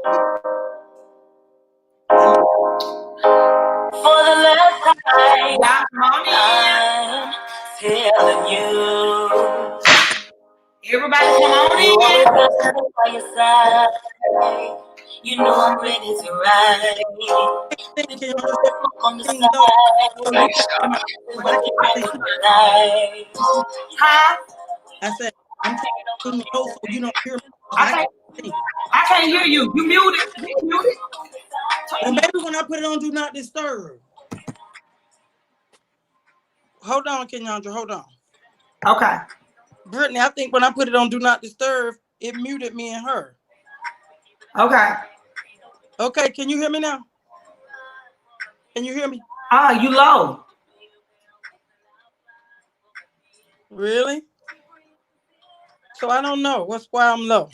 For the last time, I'm telling you. Everybody come on in. By your side. You know I'm ready to ride. On the side. Huh? I said, I'm trying to so you don't hear me. I can't hear you. You muted. You muted. Well, maybe when I put it on Do Not Disturb. Hold on, Kenyandra. Hold on. Okay. Brittany, I think when I put it on Do Not Disturb, it muted me and her. Okay. Okay, can you hear me now? Can you hear me? You low. Really? So I don't know. What's why I'm low?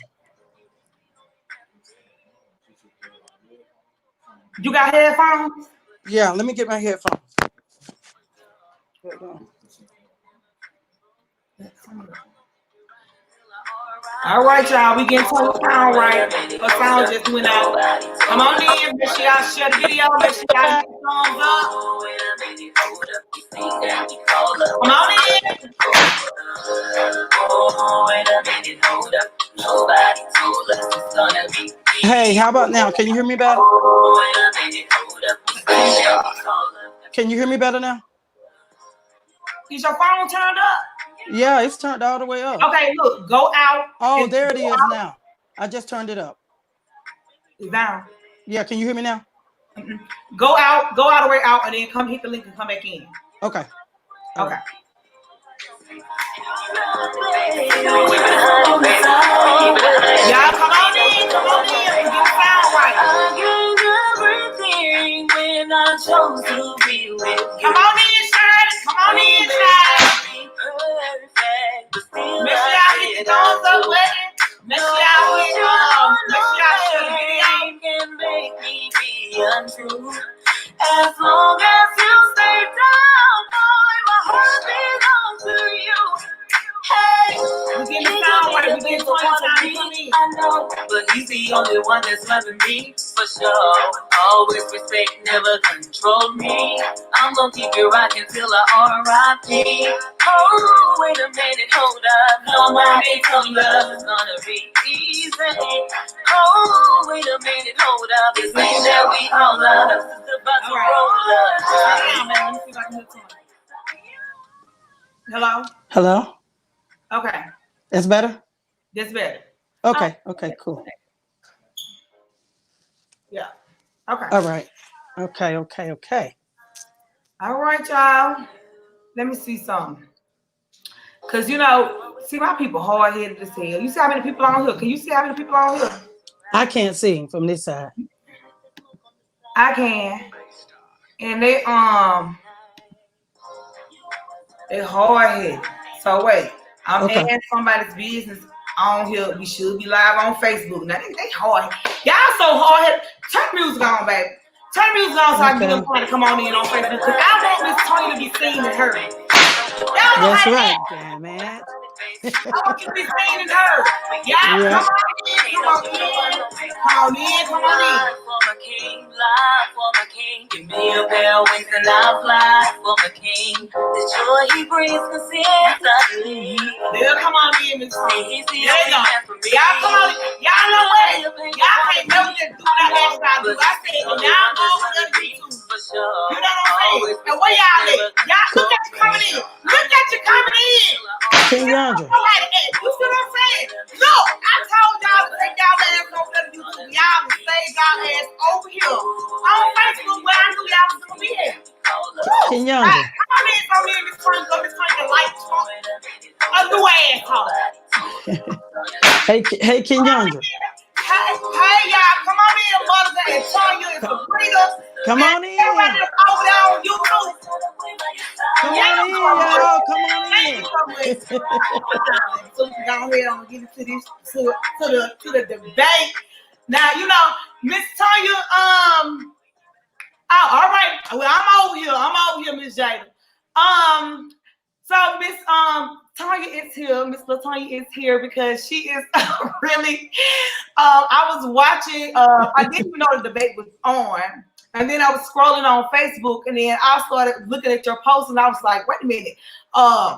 You got headphones? Yeah, let me get my headphones. Hold on. All right, y'all. We getting to the sound right. Her sound just went out. Come on in. Make sure y'all share the video. Make sure y'all get the thumbs up. Come on in. Hey, how about now? Can you hear me better? Can you hear me better now? Is your phone turned up? Yeah, it's turned all the way up. Okay, look, go out. Oh, there it is now. I just turned it up. It's down. Yeah, can you hear me now? Go out the way out, and then come hit the link and come back in. Okay. Okay. Y'all come on in. Come on in. Get the sound right. When I chose to be with you. Come on in, Shirley. Come on in, Shirley. Make sure y'all hit the thumbs up button. Make sure y'all share the video. Can make me be untrue. As long as you stay down, boy, my heart belongs to you. Hey, we get the sound right. We get the one time. I know, but he's the only one that's loving me for sure. Always respect, never control me. I'm gonna keep you rocking till I R.I.P. Oh, wait a minute, hold up. No more some love is gonna be easy. Oh, wait a minute, hold up. This ain't that we all love. This is about to roll up. Hello? Hello? Okay. That's better? That's better. Okay. Okay, cool. Yeah. Okay. All right. Okay. All right, y'all. Let me see something. Because, see my people hard-headed as hell. You see how many people on here? Can you see how many people on here? I can't see from this side. I can. And they hard-headed. So, wait. I'm adding somebody's business on here. We should be live on Facebook. Now, they hard. Y'all so hard-headed. Turn music on, baby. Turn music on so I can get somebody to come on in on Facebook. Because I want Miss Tony to be seen and heard. That's right, damn it. I want you to be seen and heard. Y'all, come on in. For my king, live for my king. Give me a bell wings and I'll fly for my king. The joy he brings consistently. They'll come on in and see. There you go. Y'all come on in. Y'all know what? Y'all can't never just do that last time. I said, y'all go over to YouTube. You know what I'm saying? And where y'all at? Y'all look at you coming in. Look at you coming in. Kenyandra. You see what I'm saying? Look, I told y'all to take y'all ass over to YouTube. Y'all will save y'all ass over here on Facebook where I knew y'all was gonna be at. Kenyandra. Come on in, Miss Frank. Miss Frank, the light a new asshole. Hey, Kenyandra. Hey, y'all, come on in, Monica and Tanya and Sabrina. Come on in. Everybody that's over there on YouTube. Come on in, y'all. Come on in. So we can go ahead and get into this to the debate. Now, Miss Tanya, all right. Well, I'm over here, Miss Jada. So Miss Tanya is here. Miss Latonia is here because she is really. I was watching. I didn't even know the debate was on, and then I was scrolling on Facebook, and then I started looking at your post, and I was like, "Wait a minute, the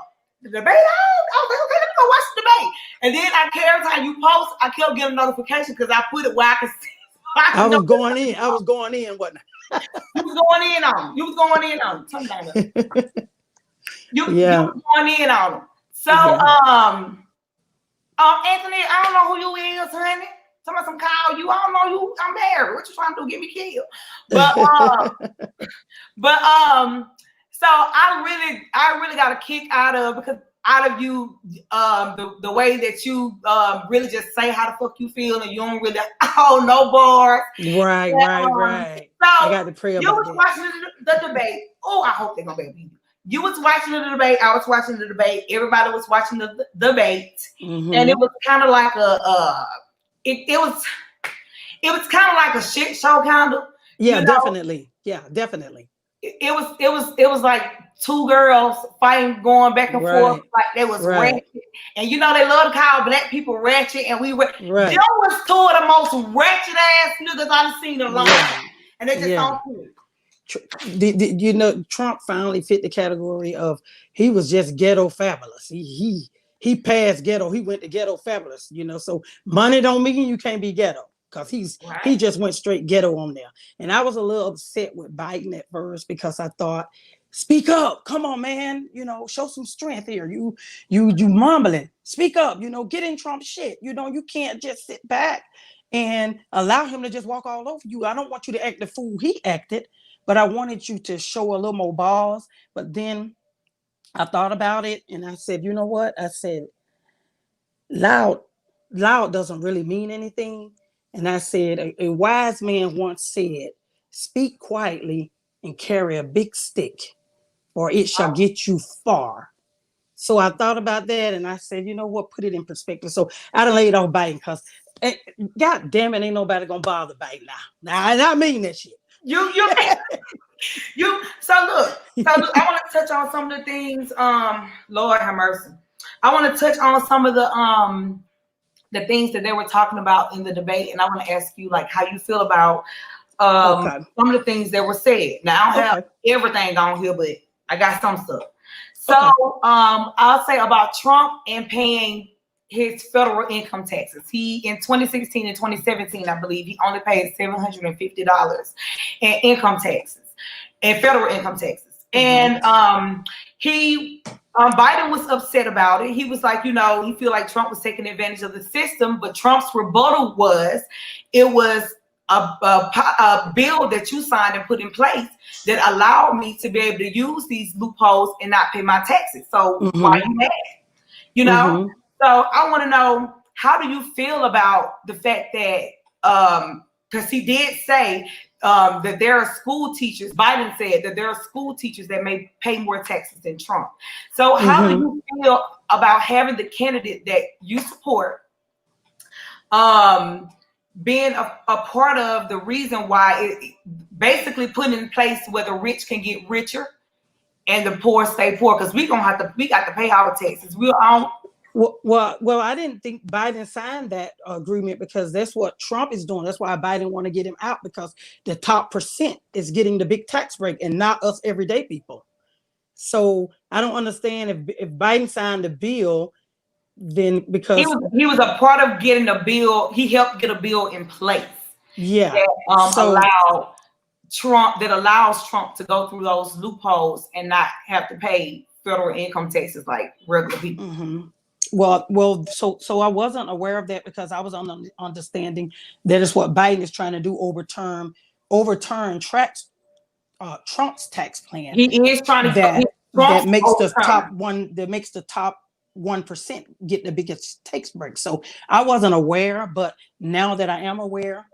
debate on?" I was like, "Okay, let me go watch the debate." And then every time you post, I kept getting a notification because I put it where I could see. I was going in. I was going in. Whatnot. You was going in on. You was going in on. Turn down. You was going in on them. So, Anthony, I don't know who you is, honey. Somebody call you. I don't know you. I'm married. What you trying to do? Get me killed. So I really got a kick out of you, the way that you really just say how the fuck you feel, and you don't really no bars. Right. So I got to pray about that. You was watching the debate. Oh, I hope they're gonna be you. You was watching the debate. I was watching the debate. Everybody was watching the debate, and it was kind of like it was kind of like a shit show, kind of. Yeah, definitely. Yeah, definitely. It was like two girls fighting, going back and forth, like they was ratchet. And they love to call black people ratchet, and we were. Right. Joe was two of the most ratchet ass niggas I've seen in a long time, and they just don't do it. Trump finally fit the category of he was just ghetto fabulous. He passed ghetto. He went to ghetto fabulous. So money don't mean you can't be ghetto, because he just went straight ghetto on there. And I was a little upset with Biden at first because I thought, speak up, come on, man. Show some strength here. You mumbling. Speak up. Get in Trump's shit. You can't just sit back and allow him to just walk all over you. I don't want you to act the fool he acted. But I wanted you to show a little more balls. But then I thought about it and I said, you know what? I said, loud doesn't really mean anything. And I said, a wise man once said, speak quietly and carry a big stick, or it shall get you far. So I thought about that and I said, you know what? Put it in perspective. So I done laid off Biden because, God damn it, ain't nobody going to bother Biden now. I mean that shit. So look, I want to touch on some of the things. Lord have mercy. I want to touch on some of the things that they were talking about in the debate, and I want to ask you like how you feel about some of the things that were said. Now I don't have everything on here, but I got some stuff. So I'll say about Trump and paying his federal income taxes. He in 2016 and 2017, I believe, he only paid $750 in income taxes and federal income taxes. And Biden was upset about it. He was like, he feel like Trump was taking advantage of the system, but Trump's rebuttal was, it was a bill that you signed and put in place that allowed me to be able to use these loopholes and not pay my taxes. So why are you mad? So I want to know, how do you feel about the fact that, because he did say that there are school teachers, Biden said that there are school teachers that may pay more taxes than Trump. So how do you feel about having the candidate that you support being a part of the reason why it basically putting in place where the rich can get richer and the poor stay poor? Because we got to pay our taxes. Well, I didn't think Biden signed that agreement because that's what Trump is doing. That's why Biden want to get him out, because the top percent is getting the big tax break and not us everyday people. So I don't understand if Biden signed the bill, then because he was a part of getting a bill. He helped get a bill in place. Yeah. That allows Trump to go through those loopholes and not have to pay federal income taxes like regular people. Well, so I wasn't aware of that because I was on the understanding that is what Biden is trying to do, overturn Trump's tax plan. He is trying to that makes the top 1% get the biggest tax break. So I wasn't aware, but now that I am aware,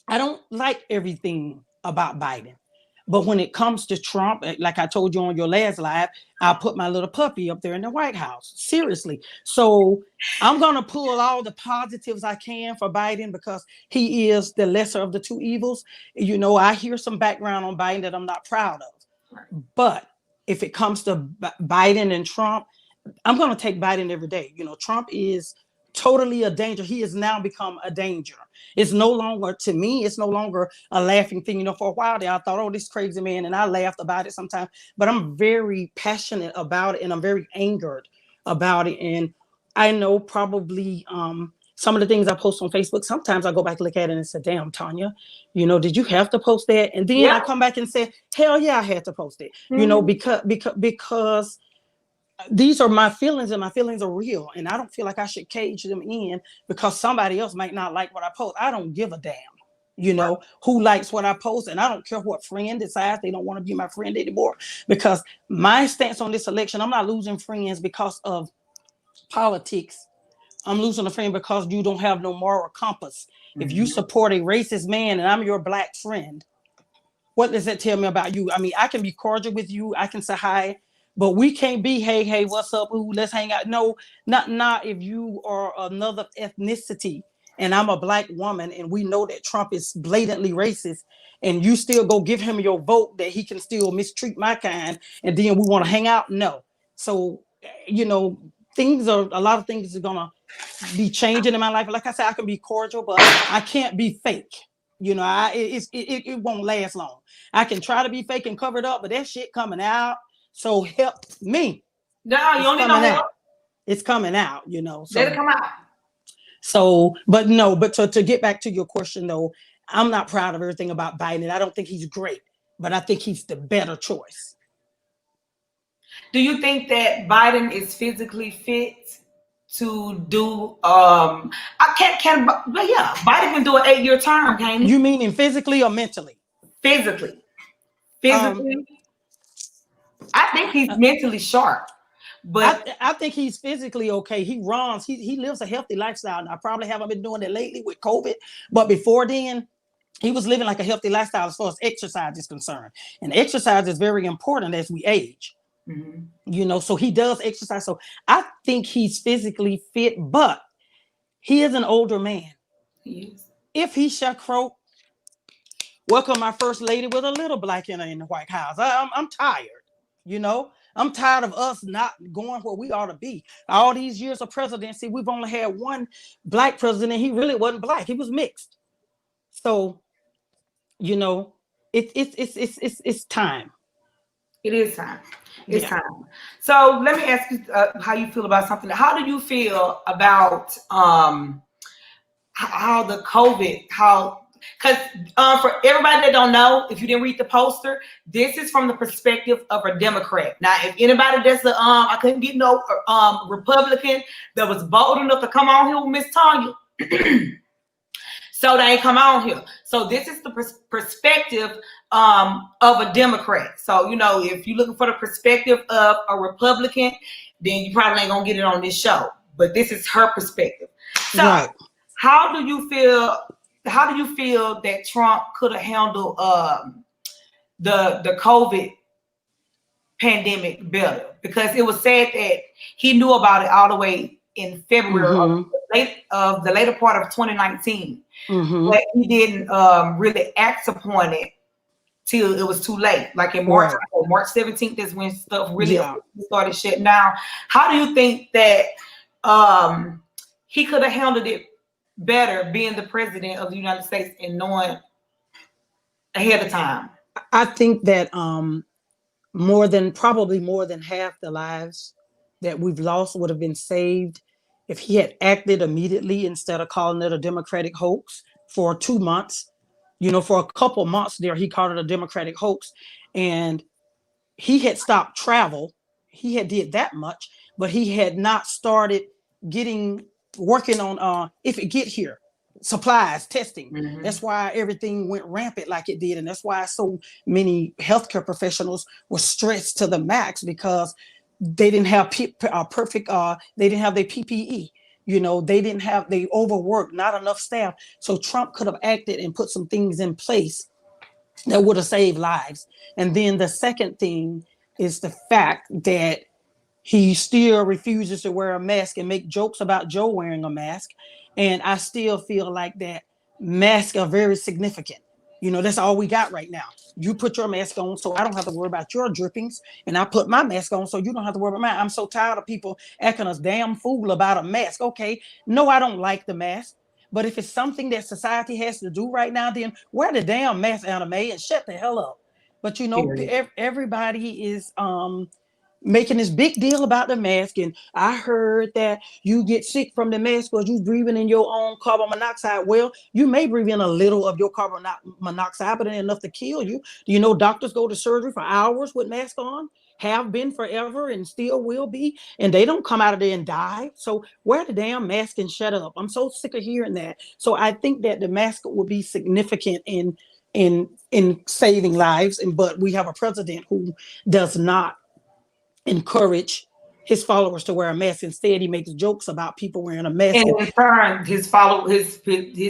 I don't like everything about Biden. But when it comes to Trump, like I told you on your last live, I put my little puppy up there in the White House. Seriously. So I'm going to pull all the positives I can for Biden because he is the lesser of the two evils. I hear some background on Biden that I'm not proud of. But if it comes to Biden and Trump, I'm going to take Biden every day. You know, Trump is totally a danger. He has now become a danger. It's no longer, to me, it's no longer a laughing thing. You know, for a while there, I thought, oh, this crazy man, and I laughed about it sometimes, but I'm very passionate about it, and I'm very angered about it. And I know probably some of the things I post on Facebook, sometimes I go back and look at it and say, damn, Tanya, you know, did you have to post that? And then I come back and say, hell yeah, I had to post it, you know, because these are my feelings, and my feelings are real, and I don't feel like I should cage them in because somebody else might not like what I post. I don't give a damn, you know, who likes what I post, and I don't care what friend decides they don't want to be my friend anymore, because my stance on this election, I'm not losing friends because of politics. I'm losing a friend because you don't have no moral compass. If you support a racist man and I'm your black friend, what does that tell me about you? I mean, I can be cordial with you, I can say hi, but we can't be, hey, what's up? Ooh, let's hang out. No, not if you are another ethnicity and I'm a black woman, and we know that Trump is blatantly racist, and you still go give him your vote that he can still mistreat my kind, and then we want to hang out. No. So, you know, a lot of things are gonna be changing in my life. Like I said, I can be cordial, but I can't be fake. You know, it won't last long. I can try to be fake and cover it up, but that shit coming out. So help me. No, you don't need no help. It's coming out, you know. So let it come out. So, but to get back to your question though, I'm not proud of everything about Biden. I don't think he's great, but I think he's the better choice. Do you think that Biden is physically fit to do but yeah, Biden can do an 8-year term, can't he? You meaning physically or mentally? Physically. I think he's mentally sharp, but I think he's physically okay. He runs, he lives a healthy lifestyle. And I probably haven't been doing it lately with COVID, but before then, he was living like a healthy lifestyle as far as exercise is concerned. And exercise is very important as we age. You know, so he does exercise. So I think he's physically fit, but he is an older man. He is. If he shall croak, welcome my first lady with a little black in the White House. I'm tired. You know, I'm tired of us not going where we ought to be. All these years of presidency, we've only had one black president. He really wasn't black. He was mixed. So, you know, it's time. It is time. It's time. So let me ask you how you feel about something. How do you feel about how the COVID, because for everybody that don't know, if you didn't read the poster, this is from the perspective of a Democrat. Now, if anybody that's I couldn't get no Republican that was bold enough to come on here with Miss Tanya, so they ain't come on here. So this is the perspective of a Democrat. So, you know, if you're looking for the perspective of a Republican, then you probably ain't gonna get it on this show. But this is her perspective. So right. How do you feel that Trump could have handled the COVID pandemic better? Because it was said that he knew about it all the way in February of the later part of 2019, but he didn't really act upon it till it was too late. Like in March 17th is when stuff really started shutting down. How do you think that he could have handled it better, being the president of the United States and knowing ahead of time? I think that probably more than half the lives that we've lost would have been saved if he had acted immediately instead of calling it a Democratic hoax for 2 months. You know, for a couple months there, he called it a Democratic hoax, and he had stopped travel. He had did that much, but he had not started working on if it get here, supplies, testing. That's why everything went rampant like it did, and that's why so many healthcare professionals were stressed to the max, because they didn't have perfect. They didn't have their PPE. You know, they overworked, not enough staff. So Trump could have acted and put some things in place that would have saved lives. And then the second thing is the fact that he still refuses to wear a mask and make jokes about Joe wearing a mask. And I still feel like that masks are very significant. That's all we got right now. You put your mask on so I don't have to worry about your drippings, and I put my mask on so you don't have to worry about mine. I'm so tired of people acting a damn fool about a mask. Okay, no, I don't like the mask, but if it's something that society has to do right now, then wear the damn mask, anime, and shut the hell up. But everybody is making this big deal about the mask, and I heard that you get sick from the mask because you breathing in your own carbon monoxide. Well, you may breathe in a little of your carbon monoxide, but it ain't enough to kill you. Do you know doctors go to surgery for hours with mask on, have been forever and still will be, and they don't come out of there and die? So wear the damn mask and shut up. I'm so sick of hearing that. So I think that the mask will be significant in saving lives, but we have a president who does not encourage his followers to wear a mask. Instead, he makes jokes about people wearing a mask. And in turn, his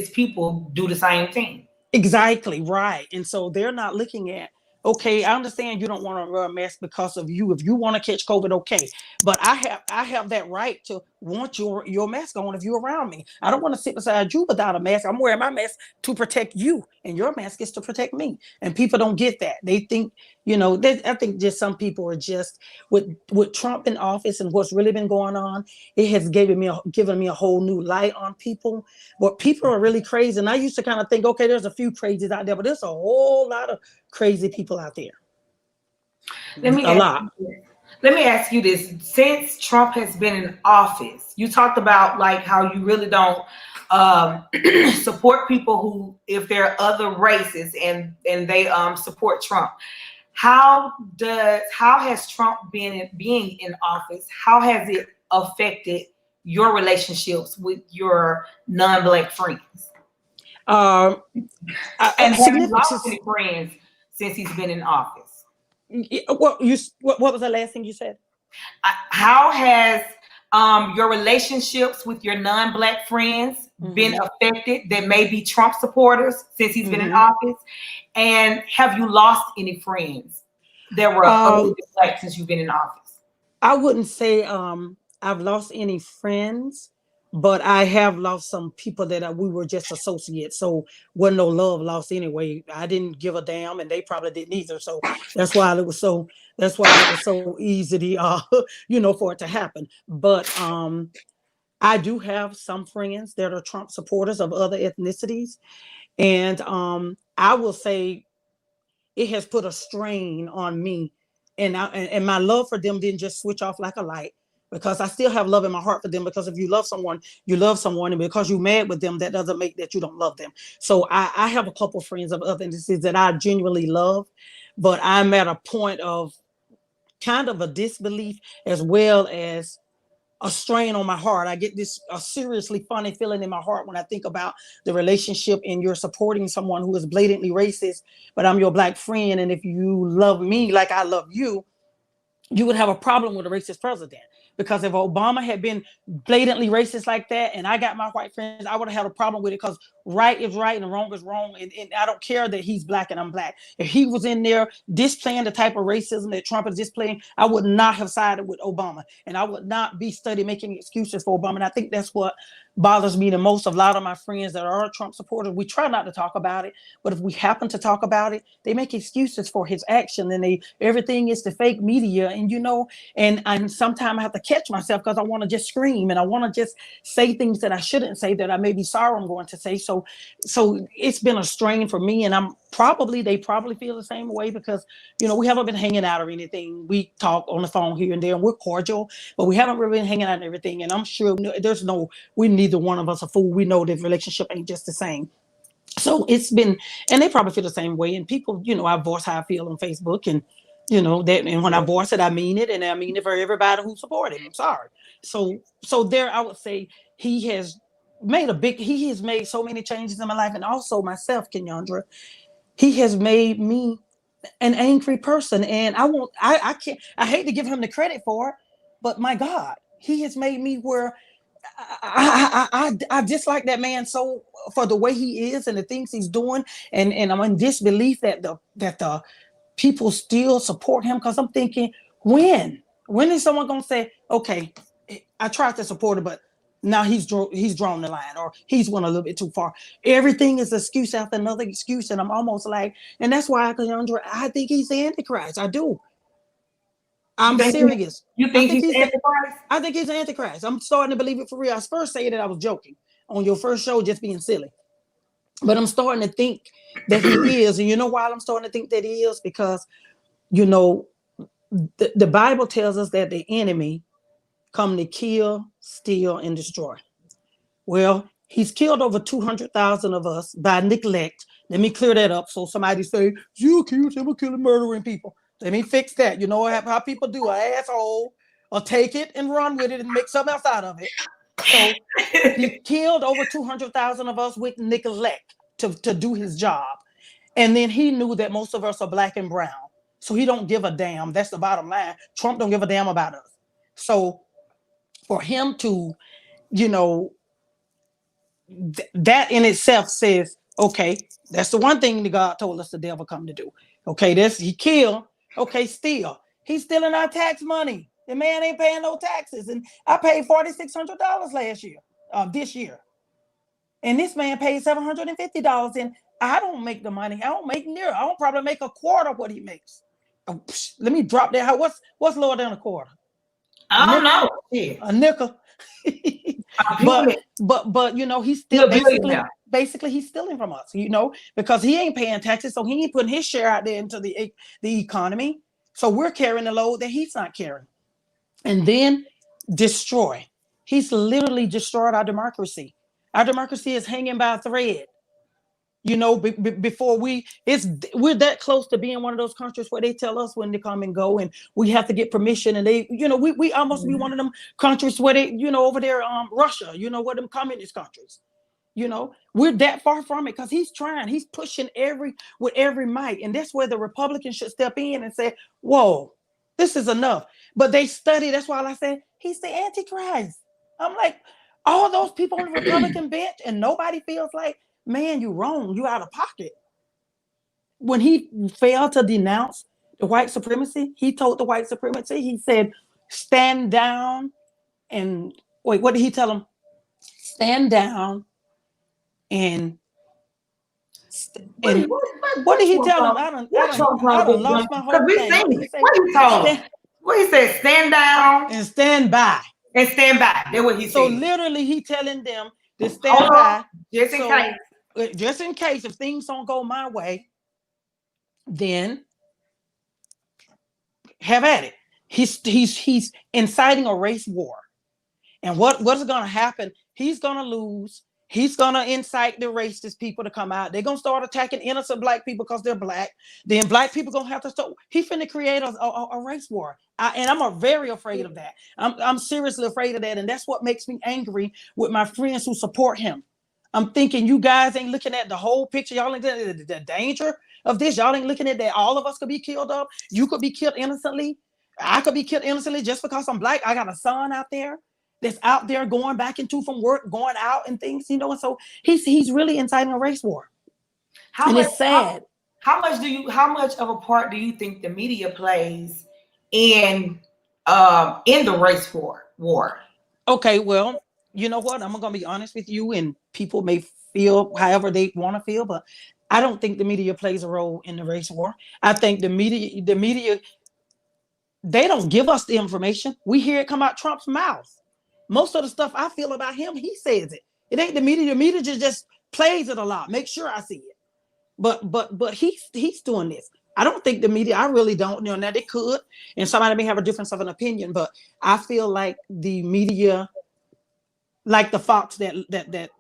people do the same thing. Exactly, right. And so they're not looking at, okay, I understand you don't want to wear a mask because of you. If you want to catch COVID, okay. But I have that right to want your mask on if you're around me. I don't want to sit beside you without a mask. I'm wearing my mask to protect you, and your mask is to protect me. And people don't get that. They think, I think just some people are just with Trump in office and what's really been going on. It has given me a whole new light on people. But people are really crazy. And I used to kind of think, okay, there's a few crazies out there, but there's a whole lot of crazy people out there. Let me ask you this. Since Trump has been in office, you talked about like how you really don't support people who, if they're other races and they support Trump. How has Trump being in office, how has it affected your relationships with your non-Black friends? And have you lost any friends since he's been in office? What was the last thing you said? How has your relationships with your non-Black friends been affected that may be Trump supporters since he's been in office? And have you lost any friends that were a little bit Black since you've been in office? I wouldn't say I've lost any friends, but I have lost some people that we were just associates. So wasn't no love lost anyway. I didn't give a damn, and they probably didn't either. So that's why it was so easy to, for it to happen. But I do have some friends that are Trump supporters of other ethnicities. And I will say it has put a strain on me. And my love for them didn't just switch off like a light, because I still have love in my heart for them. Because if you love someone, you love someone. And because you're mad with them, that doesn't make that you don't love them. So I have a couple of friends of other ethnicities that I genuinely love. But I'm at a point of kind of a disbelief as well as a strain on my heart. I get a seriously funny feeling in my heart when I think about the relationship and you're supporting someone who is blatantly racist, but I'm your Black friend. And if you love me like I love you, you would have a problem with a racist president. Because if Obama had been blatantly racist like that and I got my white friends, I would have had a problem with it, because right is right and wrong is wrong. And I don't care that he's Black and I'm Black. If he was in there displaying the type of racism that Trump is displaying, I would not have sided with Obama. And I would not be making excuses for Obama. And I think that's what bothers me the most. A lot of my friends that are Trump supporters, we try not to talk about it. But if we happen to talk about it, they make excuses for his action. And everything is the fake media. And, and sometimes I have to catch myself because I want to just scream and I want to just say things that I shouldn't say, that I may be sorry I'm going to say. So it's been a strain for me, and they probably feel the same way, because we haven't been hanging out or anything. We talk on the phone here and there, and we're cordial, but we haven't really been hanging out and everything. And I'm sure neither one of us a fool. We know the relationship ain't just the same. So it's been, and they probably feel the same way. And people, I voice how I feel on Facebook, and that, and when I voice it, I mean it, and I mean it for everybody who supported him. I'm sorry. So there, I would say he has made so many changes in my life, and also myself, Kenyandra. He has made me an angry person, and I hate to give him the credit for it, but my God, he has made me where I dislike that man so for the way he is and the things he's doing, and I'm in disbelief that the people still support him, because I'm thinking, when is someone gonna say, okay, I tried to support him, but Now he's drawn the line, or he's went a little bit too far. Everything is excuse after another excuse, and I'm almost like, and that's why, Cassandra, I think he's the Antichrist. I do. I'm serious. You think he's Antichrist? I think he's Antichrist. I'm starting to believe it for real. I first said that I was joking on your first show, just being silly, but I'm starting to think that he is. And you know why I'm starting to think that he is? Because, you know, the Bible tells us that the enemy come to kill, steal, and destroy. Well, he's killed over 200,000 of us by neglect. Let me clear that up. So somebody say, you accuse him of killing, murdering people. Let me fix that. You know how people do, an asshole or take it and run with it and make something else out of it. So he killed over 200,000 of us with neglect to do his job. And then he knew that most of us are black and brown. So he don't give a damn. That's the bottom line. Trump don't give a damn about us. So for him to, you know, that in itself says, okay, that's the one thing that God told us the devil come to do. Okay, this he killed. Okay, steal. He's stealing our tax money. The man ain't paying no taxes. And I paid $4,600 last year, this year. And this man paid $750. And I don't make the money. I don't probably make a quarter what he makes. Let me drop that. What's lower than a quarter? I don't know. Yeah. A nickel. but you know, he's still basically he's stealing from us, you know, because he ain't paying taxes, so he ain't putting his share out there into the economy. So we're carrying the load that he's not carrying. And then destroy. He's literally destroyed our democracy. Our democracy is hanging by a thread. You know, before we're that close to being one of those countries where they tell us when to come and go, and we have to get permission. And they, you know, we almost be one of them countries where they, you know, over there, Russia, you know, what them communist countries. You know, we're that far from it because he's pushing with every might, and that's where the Republicans should step in and say, "Whoa, this is enough." But they study. That's why I said he's the Antichrist. I'm like, all those people on the Republican bench, and nobody feels like, man, you wrong. You out of pocket. When he failed to denounce the white supremacy, he told the white supremacy, he said, stand down and wait, what did he tell them? Stand down and what did he tell them? I don't lost my whole thing. What he said, stand down and stand by. And stand by. That's what he said. So literally he telling them to stand by. Just in case. Just in case if things don't go my way, then have at it. He's inciting a race war. And what's going to happen? He's going to lose. He's going to incite the racist people to come out. They're going to start attacking innocent black people because they're black. Then black people going to have to start. He's finna create a race war. And I'm very afraid of that. I'm seriously afraid of that. And that's what makes me angry with my friends who support him. I'm thinking you guys ain't looking at the whole picture. Y'all ain't looking at the danger of this. Y'all ain't looking at that all of us could be killed up. You could be killed innocently. I could be killed innocently just because I'm black. I got a son out there that's out there going back into from work, going out and things, you know. And so he's really inciting a race war. It's sad. How much of a part do you think the media plays in the race war? Okay, well, you know what? I'm gonna be honest with you, and people may feel however they want to feel, but I don't think the media plays a role in the race war. I think the media, they don't give us the information. We hear it come out Trump's mouth. Most of the stuff I feel about him, he says it. It ain't the media. The media just plays it a lot. Make sure I see it. But he's doing this. I don't think the media, I really don't know. Now they could, and somebody may have a difference of an opinion, but I feel like the media, like the Fox that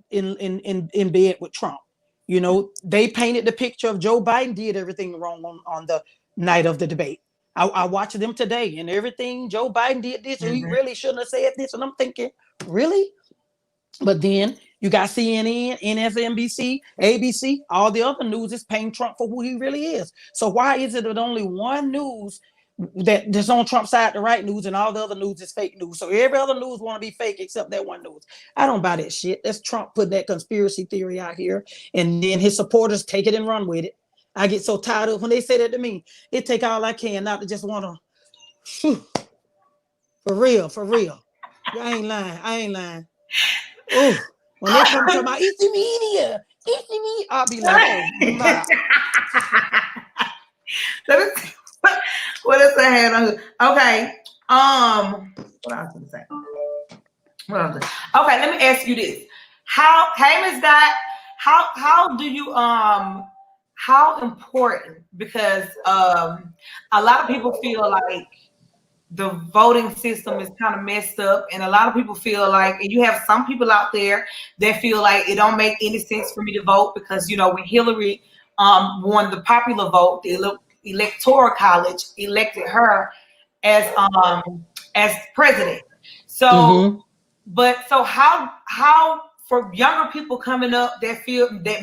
in bed with Trump, you know, they painted the picture of Joe Biden did everything wrong on the night of the debate. I watched them today, and everything Joe Biden did this, and he really shouldn't have said this. And I'm thinking, really? But then you got CNN, MSNBC, ABC, all the other news is painting Trump for who he really is. So why is it that only one news that's on Trump's side, the right news, and all the other news is fake news? So every other news want to be fake except that one news. I don't buy that shit. That's Trump putting that conspiracy theory out here, and then his supporters take it and run with it. I get so tired of when they say that to me. It take all I can not to just want to. For real. I ain't lying. Oh, when they come to my it's the media, I'll be like, oh my. Let me see what else I had on. Okay. What I was gonna say? Okay, let me ask you this. Hey Miss Dot, how do you how important, because a lot of people feel like the voting system is kind of messed up, and a lot of people feel like, and you have some people out there that feel like it don't make any sense for me to vote because, you know, when Hillary won the popular vote, the electoral college elected her as president. So Mm-hmm. but so how for younger people coming up that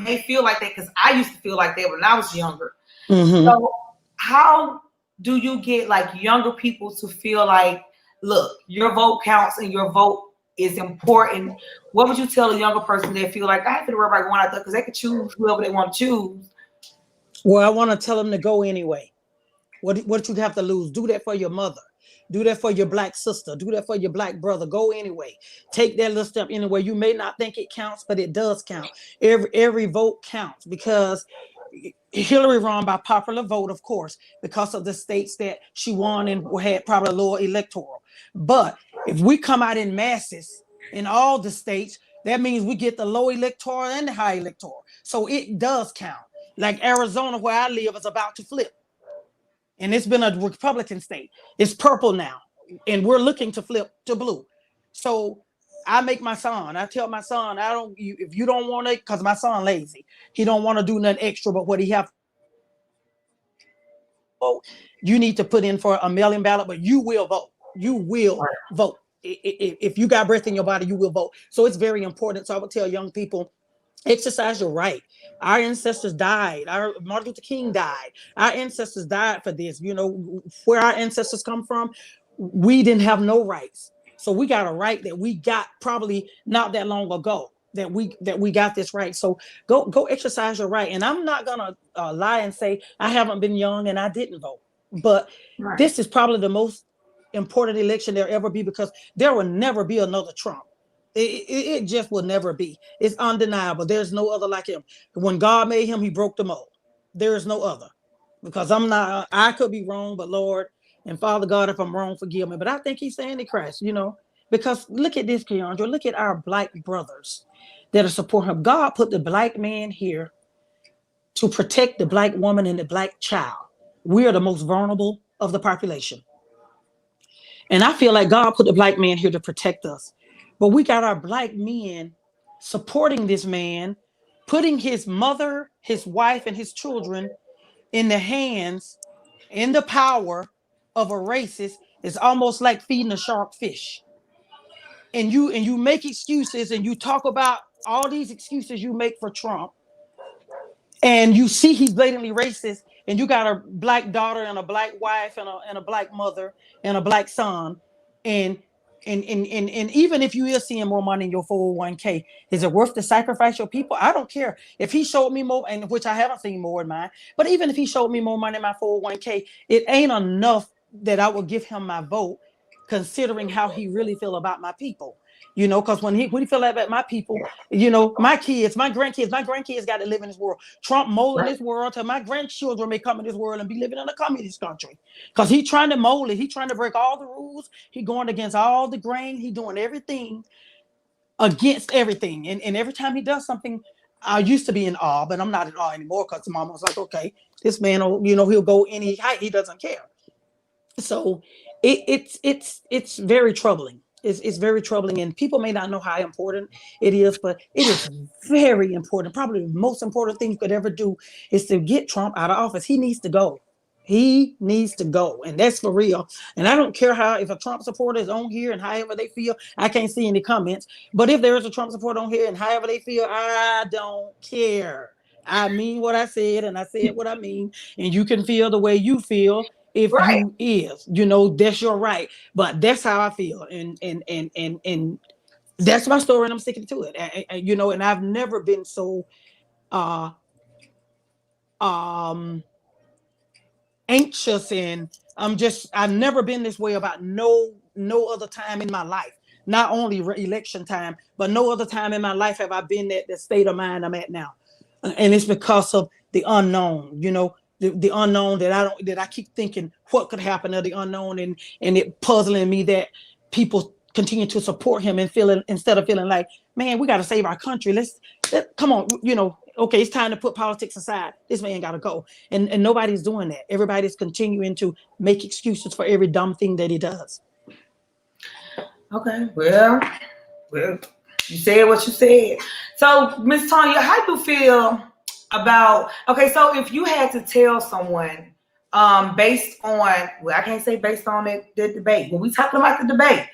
may feel like that, because I used to feel like that when I was younger. Mm-hmm. So how do you get like younger people to feel like, look, your vote counts and your vote is important? What would you tell a younger person that feel like I have to worry about going out there because they could choose whoever they want to choose? Well, I want to tell them to go anyway. What you have to lose? Do that for your mother. Do that for your black sister. Do that for your black brother. Go anyway. Take that little step anyway. You may not think it counts, but it does count. Every vote counts, because Hillary won by popular vote, of course, because of the states that she won and had probably a lower electoral. But if we come out in masses in all the states, that means we get the low electoral and the high electoral. So it does count. Like Arizona, where I live, is about to flip. And it's been a Republican state. It's purple now, and we're looking to flip to blue. So I make my son. I tell my son, if you don't want to, because my son lazy. He don't want to do nothing extra, but what he have, you need to put in for a mail-in ballot, but you will vote. You will vote. If you got breath in your body, you will vote. So it's very important. So I would tell young people, exercise your right. Our ancestors died. Our Martin Luther King died. Our ancestors died for this. You know, where our ancestors come from, we didn't have no rights. So we got a right that we got probably not that long ago, that we got this right. So go exercise your right. And I'm not gonna lie and say I haven't been young and I didn't vote, but this is probably the most important election there'll ever be, because there will never be another Trump. It just will never be. It's undeniable. There's no other like him. When God made him, he broke the mold. There is no other. Because I could be wrong, but Lord and Father God, if I'm wrong, forgive me. But I think he's the Antichrist, you know, because look at this, Keandra. Look at our black brothers that are supporting him. God put the black man here to protect the black woman and the black child. We are the most vulnerable of the population. And I feel like God put the black man here to protect us. But we got our black men supporting this man, putting his mother, his wife, and his children in the hands, in the power of a racist. It's almost like feeding a shark fish. And you make excuses, and you talk about all these excuses you make for Trump, and you see he's blatantly racist, and you got a black daughter and a black wife and a black mother and a black son, and and even if you are seeing more money in your 401k, is it worth to sacrifice your people? I don't care if he showed me more, and which I haven't seen more in mine, but even if he showed me more money in my 401k, it ain't enough that I will give him my vote, considering how he really feel about my people. You know, because when he feel like about my people, you know, my grandkids got to live in this world. Trump molding this world till my grandchildren may come in this world and be living in a communist country. Because he trying to mold it. He trying to break all the rules. He going against all the grain. He doing everything against everything. And every time he does something, I used to be in awe, but I'm not in awe anymore, because the mom was like, okay, this man, you know, he'll go any height. He doesn't care. So it's very troubling. It's very troubling, and people may not know how important it is, but it is very important. Probably the most important thing you could ever do is to get Trump out of office. He needs to go. He needs to go, and that's for real. And I don't care if a Trump supporter is on here and however they feel. I can't see any comments, but if there is a Trump supporter on here and however they feel, I don't care. I mean what I said, and I said what I mean, and you can feel the way you feel. If you is, you know, that's your right. But that's how I feel. And that's my story, and I'm sticking to it. You know, and I've never been so anxious, and I've never been this way about no other time in my life. not only election time, but no other time in my life have I been at the state of mind I'm at now. And it's because of the unknown, the unknown that I keep thinking what could happen to the unknown, and it puzzling me that people continue to support him and feeling, instead of feeling like, man, we got to save our country. Let's come on, okay, it's time to put politics aside. This man got to go. And nobody's doing that. Everybody's continuing to make excuses for every dumb thing that he does. Okay, well, you said what you said. So, Miss Tonya, how do you feel about, okay, so if you had to tell someone, based on, well, I can't say based on the debate, but we talking about the debate.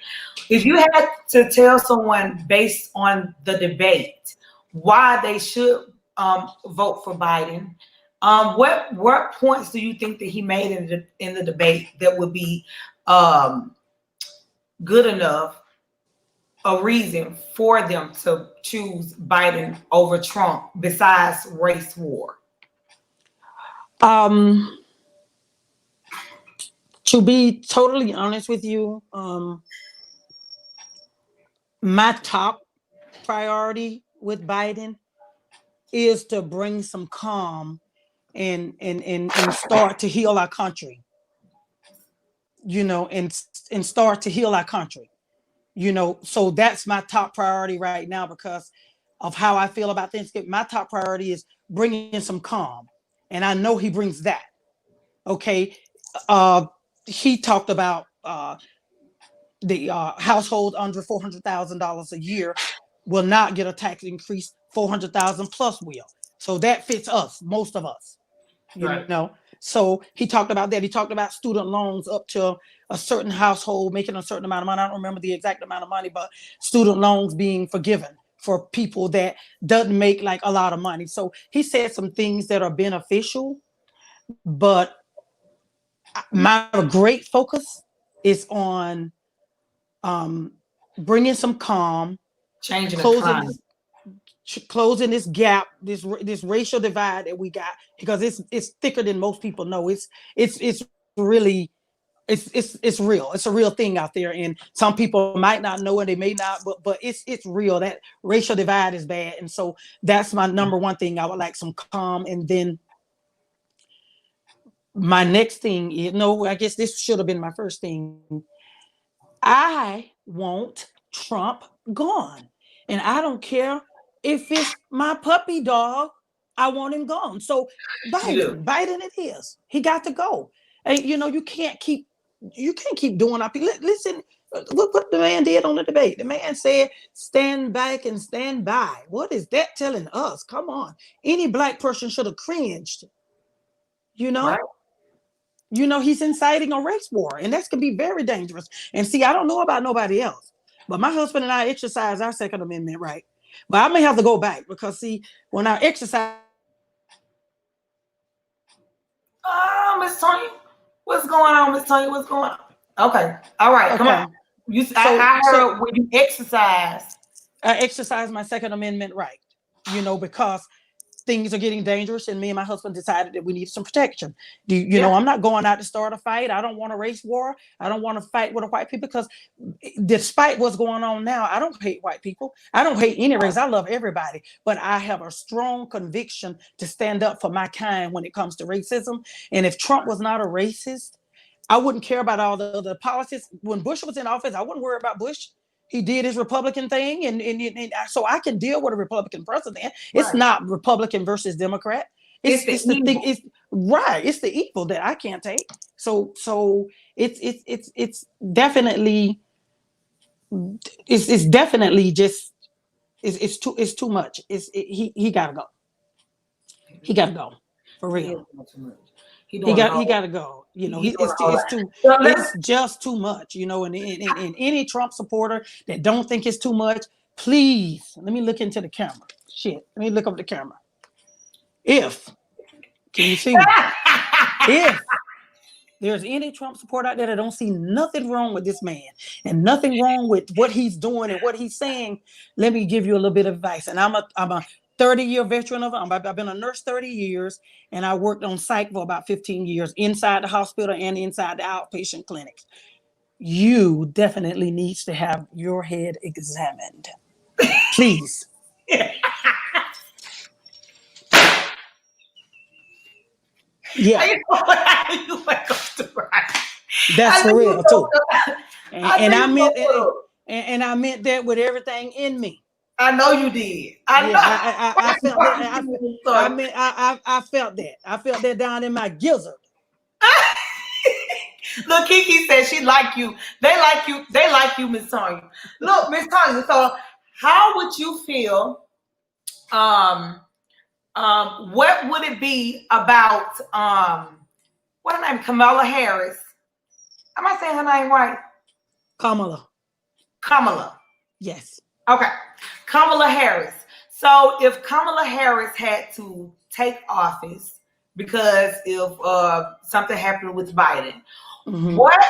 If you had to tell someone based on the debate why they should vote for Biden, what points do you think that he made in the debate that would be good enough a reason for them to choose Biden over Trump besides race war? To be totally honest with you, my top priority with Biden is to bring some calm and start to heal our country, and start to heal our country, so that's my top priority right now because of how I feel about things. My top priority is bringing some calm, and I know he brings that. Okay. He talked about the household under $400,000 a year will not get a tax increase. 400,000 plus will. So that fits us, most of us, Right. So he talked about that. He talked about student loans up to a certain household making a certain amount of money. I don't remember the exact amount of money, but student loans being forgiven for people that doesn't make like a lot of money. So he said some things that are beneficial, but my great focus is on bringing some calm, changing closing this gap, this racial divide that we got, because it's thicker than most people know. It's really it's real. It's a real thing out there, and some people might not know it. They may not, but it's real. That racial divide is bad, and so that's my number one thing. I would like some calm, and then my next thing is, I guess this should have been my first thing. I want Trump gone, and I don't care if it's my puppy dog. I want him gone. So Biden it is. He got to go. And you can't keep doing up. Listen, look what the man did on the debate. The man said, stand back and stand by. What is that telling us? Come on. Any black person should have cringed. Right. He's inciting a race war, and that could be very dangerous. And see, I don't know about nobody else, but my husband and I exercise our Second Amendment right. But I may have to go back because, see, when I exercise. Miss Tonya, what's going on, Miss Tonya? What's going on? Okay, all right, okay. Come on. I heard when you exercise. I exercise my Second Amendment right, because things are getting dangerous, and me and my husband decided that we need some protection. You know, I'm not going out to start a fight. I don't want a race war. I don't want to fight with the white people, because despite what's going on now, I don't hate white people. I don't hate any race. I love everybody, but I have a strong conviction to stand up for my kind when it comes to racism. And if Trump was not a racist, I wouldn't care about all the other politics. When Bush was in office, I wouldn't worry about Bush. He did his Republican thing, and so I can deal with a Republican president. It's not Republican versus Democrat. It's the thing. It's right. It's the evil that I can't take. So it's definitely just it's too much. He gotta go. He gotta go for real. He got to go. It's just too much. And any Trump supporter that don't think it's too much, please let me look into the camera. Shit, let me look up the camera. Can you see me? If there's any Trump supporter out there that don't see nothing wrong with this man and nothing wrong with what he's doing and what he's saying, let me give you a little bit of advice. And I'm a 30-year veteran of it. I've been a nurse 30 years, and I worked on psych for about 15 years inside the hospital and inside the outpatient clinics. you definitely needs to have your head examined. Please. Yeah. You wake up to right. That's for real too. And I meant and I meant that with everything in me. I know you did. I felt that. I felt that. I felt that down in my gizzard. Look, Kiki said she like you. They like you. They like you, Miss Tanya. Look, Miss Tanya. So, how would you feel? What would it be about? What her name? Kamala Harris. Am I saying her name right? Kamala. Yes. Okay. Kamala Harris. So, if Kamala Harris had to take office because if something happened with Biden. What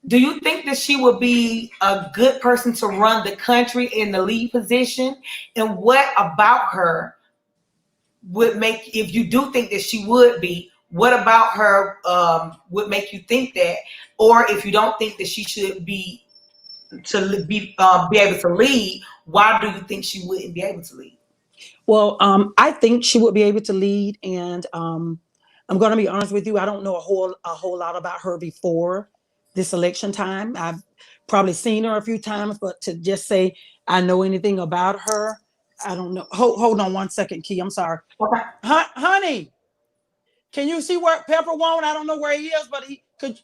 do you think that she would be a good person to run the country in the lead position? And what about her would make, if you do think that she would be, what about her would make you think that? Or if you don't think that she should be able to lead, why do you think she wouldn't be able to lead? Well, I think she would be able to lead, and I'm going to be honest with you. I don't know a whole lot about her before this election time. I've probably seen her a few times, but to just say I know anything about her, I don't know. Hold on 1 second, Key. I'm sorry. Okay. Honey, can you see where Pepper won't? I don't know where he is, but he could.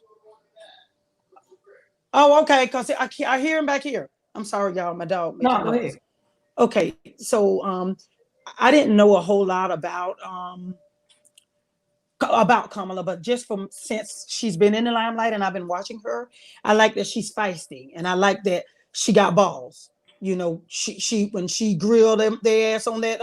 Oh, okay. Because I hear him back here. I'm sorry, y'all. My dog. No, go ahead. Okay, so I didn't know a whole lot about Kamala, but just since she's been in the limelight and I've been watching her, I like that she's feisty, and I like that she got balls. You know, she when she grilled their ass on that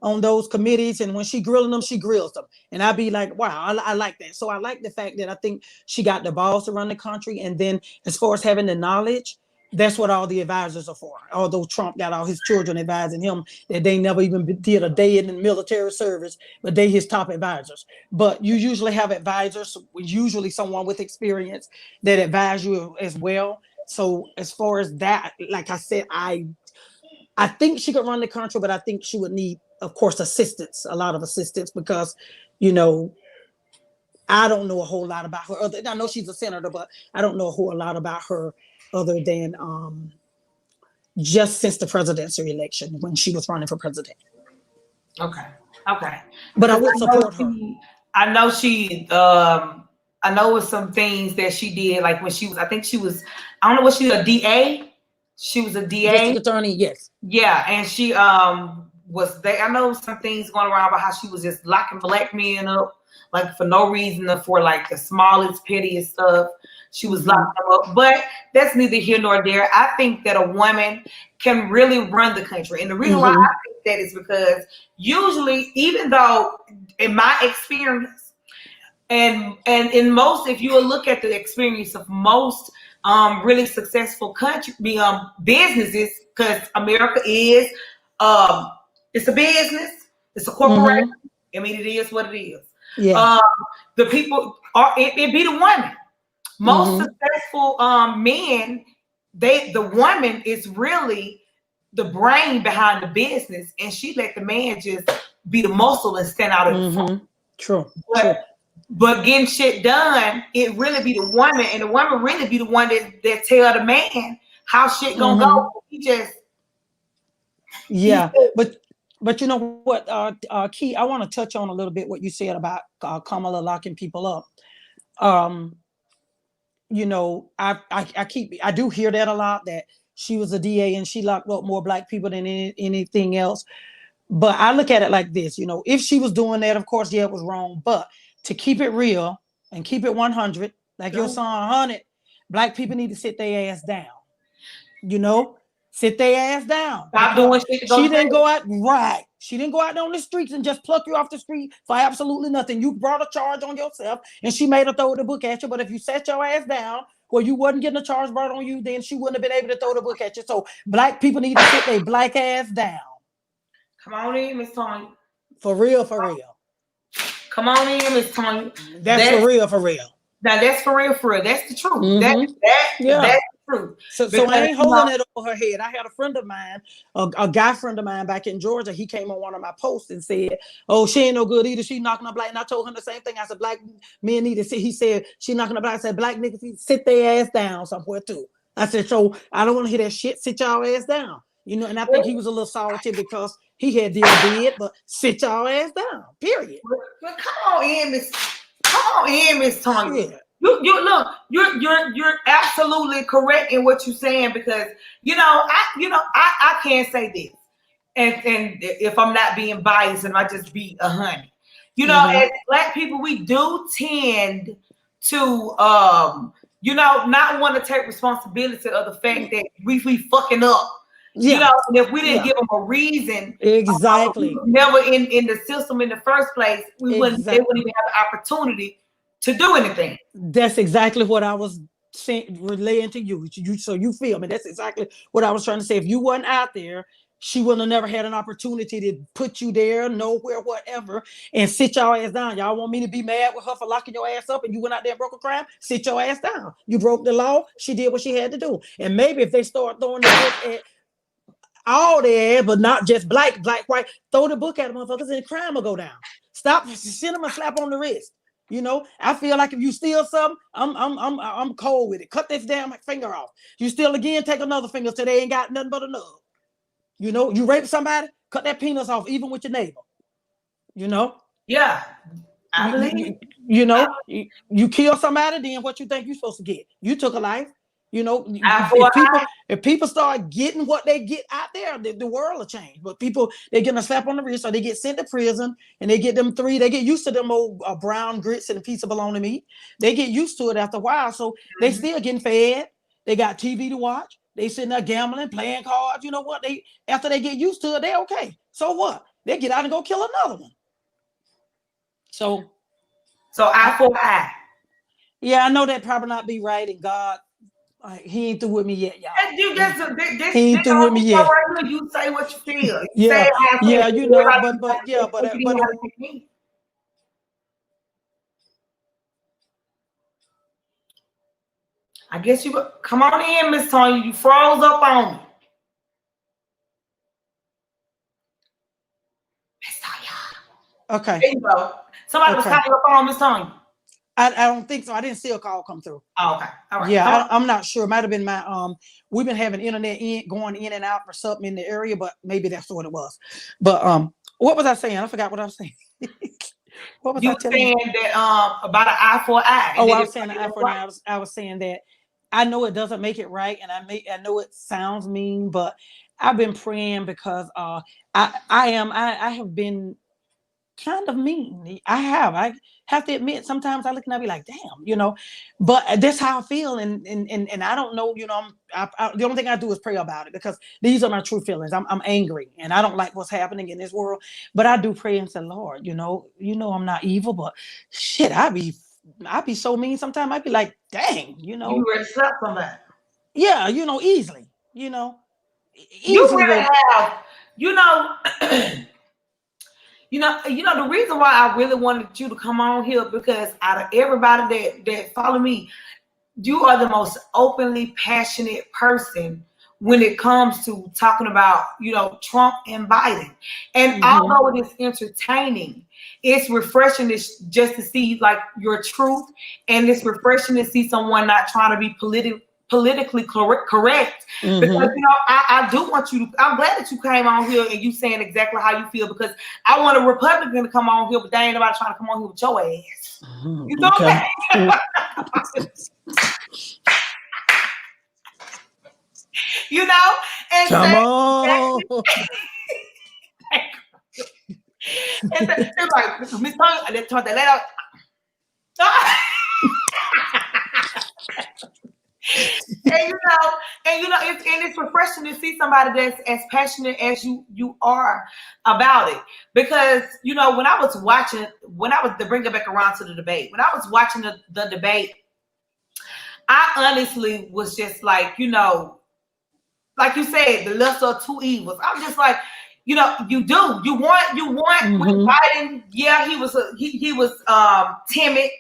on those committees, and when she grilling them, she grills them, and I'd be like, wow, I like that. So I like the fact that I think she got the balls to run the country, and then as far as having the knowledge, that's what all the advisors are for. Although Trump got all his children advising him that they never even did a day in the military service, but they his top advisors. But you usually have advisors, usually someone with experience that advise you as well. So as far as that, like I said, I think she could run the country, but I think she would need, of course, assistance, a lot of assistance, because, you know, I don't know a whole lot about her. I know she's a senator, but I don't know a whole lot about her other than just since the presidential election when she was running for president. Okay. But I would support her. I know it was some things that she did, like when she was, I think she was, I don't know, was she a DA? She was a DA. District attorney, yes. Yeah, and she was there. I know some things going around about how she was just locking black men up, like for no reason, for like the smallest, pettiest stuff. She was locking them up, but that's neither here nor there. I think that a woman can really run the country, and the reason why I think that is because usually, even though in my experience, and in most, if you will look at the experience of most really successful country businesses, because America is it's a business, it's a corporation. I mean, it is what it is. Yeah. The people are it be the woman. Most successful men, the woman is really the brain behind the business, and she let the man just be the muscle and stand out in the front. True. But getting shit done, it really be the woman, and the woman really be the one that tell the man how shit gonna go. He just but you know what, Key, I want to touch on a little bit what you said about Kamala locking people up. You know, I do hear that a lot, that she was a DA and she locked up more black people than anything else. But I look at it like this, you know, if she was doing that, of course, yeah, it was wrong. But to keep it real and keep it 100, like your song 100, black people need to sit their ass down. You know, sit their ass down. Stop doing shit. She didn't go out, right. She didn't go out on the streets and just pluck you off the street for absolutely nothing. You brought a charge on yourself, and she made her throw the book at you. But if you sat your ass down where you wasn't getting a charge brought on you, then she wouldn't have been able to throw the book at you. So black people need to sit their black ass down. Come on in, Miss Tony. For real. Come on in, Miss Tony. That's for real. Now that's for real, for real. That's the truth. Mm-hmm. That's the truth. So I ain't holding it over her head. I had a friend of mine, a guy friend of mine back in Georgia. He came on one of my posts and said, "Oh, she ain't no good either. She knocking up black." And I told him the same thing. I said, "Black men need to sit." He said, "She knocking up black." I said, "Black niggas need to sit their ass down somewhere too." I said, "So I don't want to hear that shit. Sit y'all ass down." You know, and I think he was a little salty because he had did, but sit y'all ass down. Period. But come on in, Miss Tanya. Yeah. You look, you're absolutely correct in what you're saying, because I can't say this, and if I'm not being biased and I just be 100, as Black people, we do tend to not want to take responsibility of the fact that we fucking up. Yeah. And if we didn't give them a reason, exactly, never in the system in the first place, they wouldn't even have the opportunity to do anything. That's exactly what I was saying, relaying to you. So you feel me? That's exactly what I was trying to say. If you weren't out there, she would have never had an opportunity to put you there, nowhere, whatever, and sit your ass down. Y'all want me to be mad with her for locking your ass up and you went out there and broke a crime? Sit your ass down. You broke the law. She did what she had to do. And maybe if they start throwing the book at all their ass, but not just black, white, throw the book at motherfuckers and crime will go down. Stop, send them a slap on the wrist. I feel like if you steal something, I'm cold with it. Cut this damn finger off. You steal again, take another finger till they ain't got nothing but a nub. You rape somebody, cut that penis off, even with your neighbor. Yeah, I believe. You kill somebody, then what you think you're supposed to get? You took a life. If people start getting what they get out there, the world will change. But people, they get a slap on the wrist, or they get sent to prison, and they get they get used to them old brown grits and a piece of bologna meat. They get used to it after a while, so they still getting fed. They got TV to watch. They sitting there gambling, playing cards. You know what? After they get used to it, they okay. So what? They get out and go kill another one. So eye for eye. Yeah, I know that probably not be right, and God. He ain't through with me yet, y'all. He ain't through with me yet. You say what you feel. But I guess you come on in, Miss Tanya. You froze up on me. Miss Tanya. Okay. There you go. Somebody was calling up on Miss Tanya. I don't think so. I didn't see a call come through. Oh, okay. All right. Yeah, I'm not sure. It might have been my we've been having internet going in and out for something in the area, but maybe that's what it was. But what was I saying? I forgot what I was saying. What was you saying that about an eye for an eye? Oh, I was saying an eye for an eye. I was saying that I know it doesn't make it right, and I know it sounds mean, but I've been praying because I have been kind of mean. I have to admit, sometimes I look and I be like, damn, but that's how I feel. And I don't know, the only thing I do is pray about it, because these are my true feelings. I'm angry and I don't like what's happening in this world, but I do pray and say, Lord, I'm not evil, but shit, I be so mean. Sometimes I'd be like, dang, You ready to slap somebody. Yeah, easily, easily. You really have, the reason why I really wanted you to come on here, because out of everybody that follow me, you are the most openly passionate person when it comes to talking about, Trump and Biden. And although it is entertaining, it's refreshing just to see like your truth, and it's refreshing to see someone not trying to be politically correct, because I do want you to. I'm glad that you came on here and you saying exactly how you feel, because I want a Republican to come on here, but there ain't nobody trying to come on here with your ass. You know what I'm saying? And come on. And they're like, Miss Tanya, let's talk that later. It's refreshing to see somebody that's as passionate as you are about it, because when I was to bring it back around to the debate, when I was watching the debate, I honestly was just like, like you said, the lesser of two evils. I'm just like, you want with Biden. Yeah, he was timid.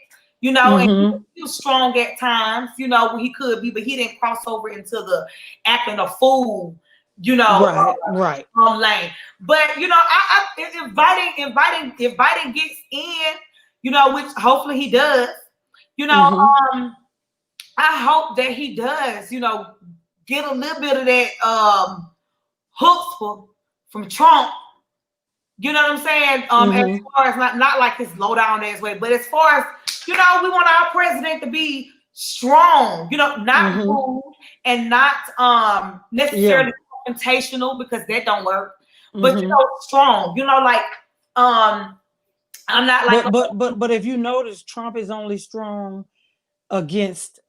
you know, and he was strong at times, you know, when he could be, but he didn't cross over into the acting a fool, you know, lane. But you know, if Biden gets in, you know, which hopefully he does, you know, I hope that he does, you know, get a little bit of that chutzpah from Trump. You know what I'm saying? As far as not like his low down ass way, but as far as, you know, we want our president to be strong, you know, not rude and not necessarily confrontational, because that don't work. But you know, strong. You know, like I'm not like but if you notice, Trump is only strong against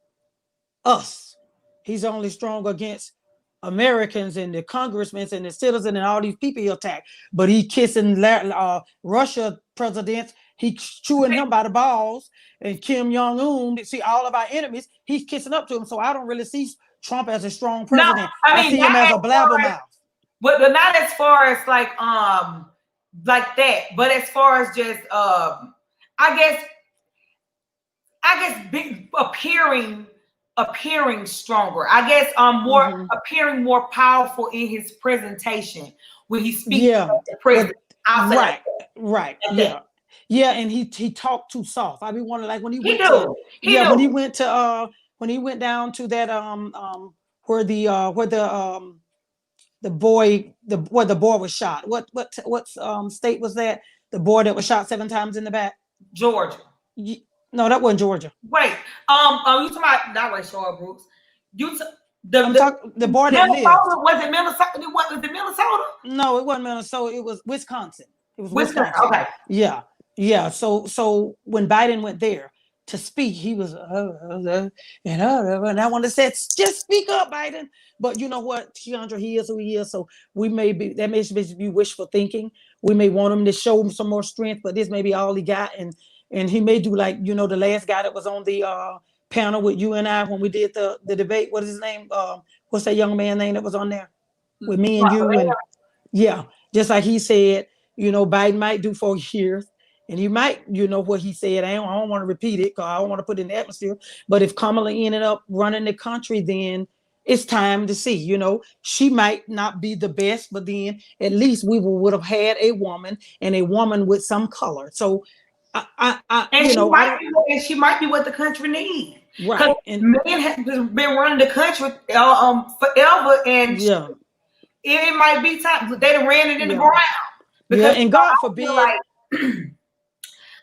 us. He's only strong against Americans and the congressmen and the citizens and all these people he attacked. But he kissing Russia presidents. He's chewing him by the balls. And Kim Jong-un, see all of our enemies, he's kissing up to him. So I don't really see Trump as a strong president. No, I see him as a blabbermouth. But not as far as like that. But as far as just I guess big appearing stronger. I guess more appearing more powerful in his presentation when he speaks to the president. Right. Yeah, and he talked too soft. I mean, wondering like when he went when he went down to that where the boy was shot. What state was that? The boy that was shot 7 times in the back? Georgia. No, that wasn't Georgia. Wait, you talking about that was Shore Brooks? The boy that lived. Was it Minnesota? Was it Minnesota? No, it wasn't Minnesota. It was Wisconsin. It was Wisconsin. Okay. Yeah. So when Biden went there to speak, he was and I want to say, just speak up, Biden. But you know what, Keandra, he is who he is. So that may be wishful thinking. We may want him to show him some more strength, but this may be all he got, and he may do like, you know, the last guy that was on the panel with you and I when we did the debate. What is his name? What's that young man name that was on there with me and you? And just like he said, you know, Biden might do 4 years. And he might, you know, what he said. I don't want to repeat it because I don't want to put it in the atmosphere. But if Kamala ended up running the country, then it's time to see. You know, she might not be the best, but then at least we would have had a woman, and a woman with some color. So, she might be what the country needs. Right. And men have been running the country forever, and it might be time. They done ran it in the ground. Because and God forbid.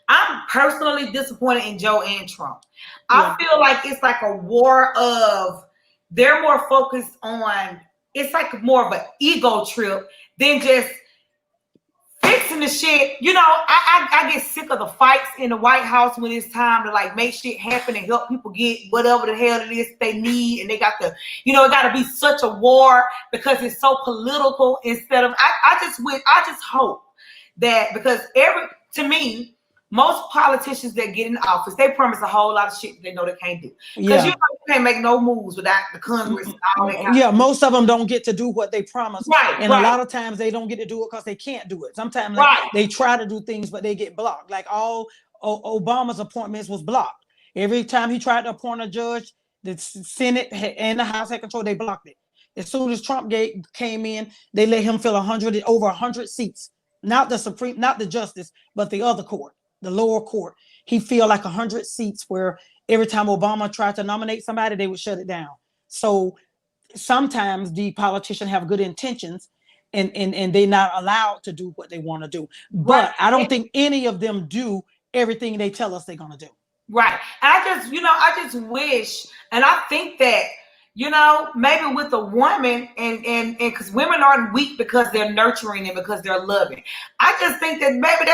I'm personally disappointed in Joe and Trump. I feel like it's like a war of, they're more focused on, it's like more of an ego trip than just fixing the shit. You know, I get sick of the fights in the White House when it's time to like make shit happen and help people get whatever the hell it is they need. And they got to, you know, it got to be such a war because it's so political instead of, I just hope that, because to me, most politicians that get in office, they promise a whole lot of shit that they know they can't do. Because you know you can't make no moves without the Congress and all that kind of most of them don't get to do what they promise. A lot of times they don't get to do it because they can't do it. Sometimes they try to do things, but they get blocked. Like all Obama's appointments was blocked. Every time he tried to appoint a judge, the Senate and the House had control, they blocked it. As soon as Trump came in, they let him fill over 100 seats. Not the Supreme, not the justice, but the other court. The lower court, he filled like 100 seats where every time Obama tried to nominate somebody, they would shut it down. So sometimes the politicians have good intentions and they're not allowed to do what they want to do. But I don't think any of them do everything they tell us they're going to do. Right. I just wish, and I think that, you know, maybe with a woman and because women aren't weak because they're nurturing and because they're loving. I just think that maybe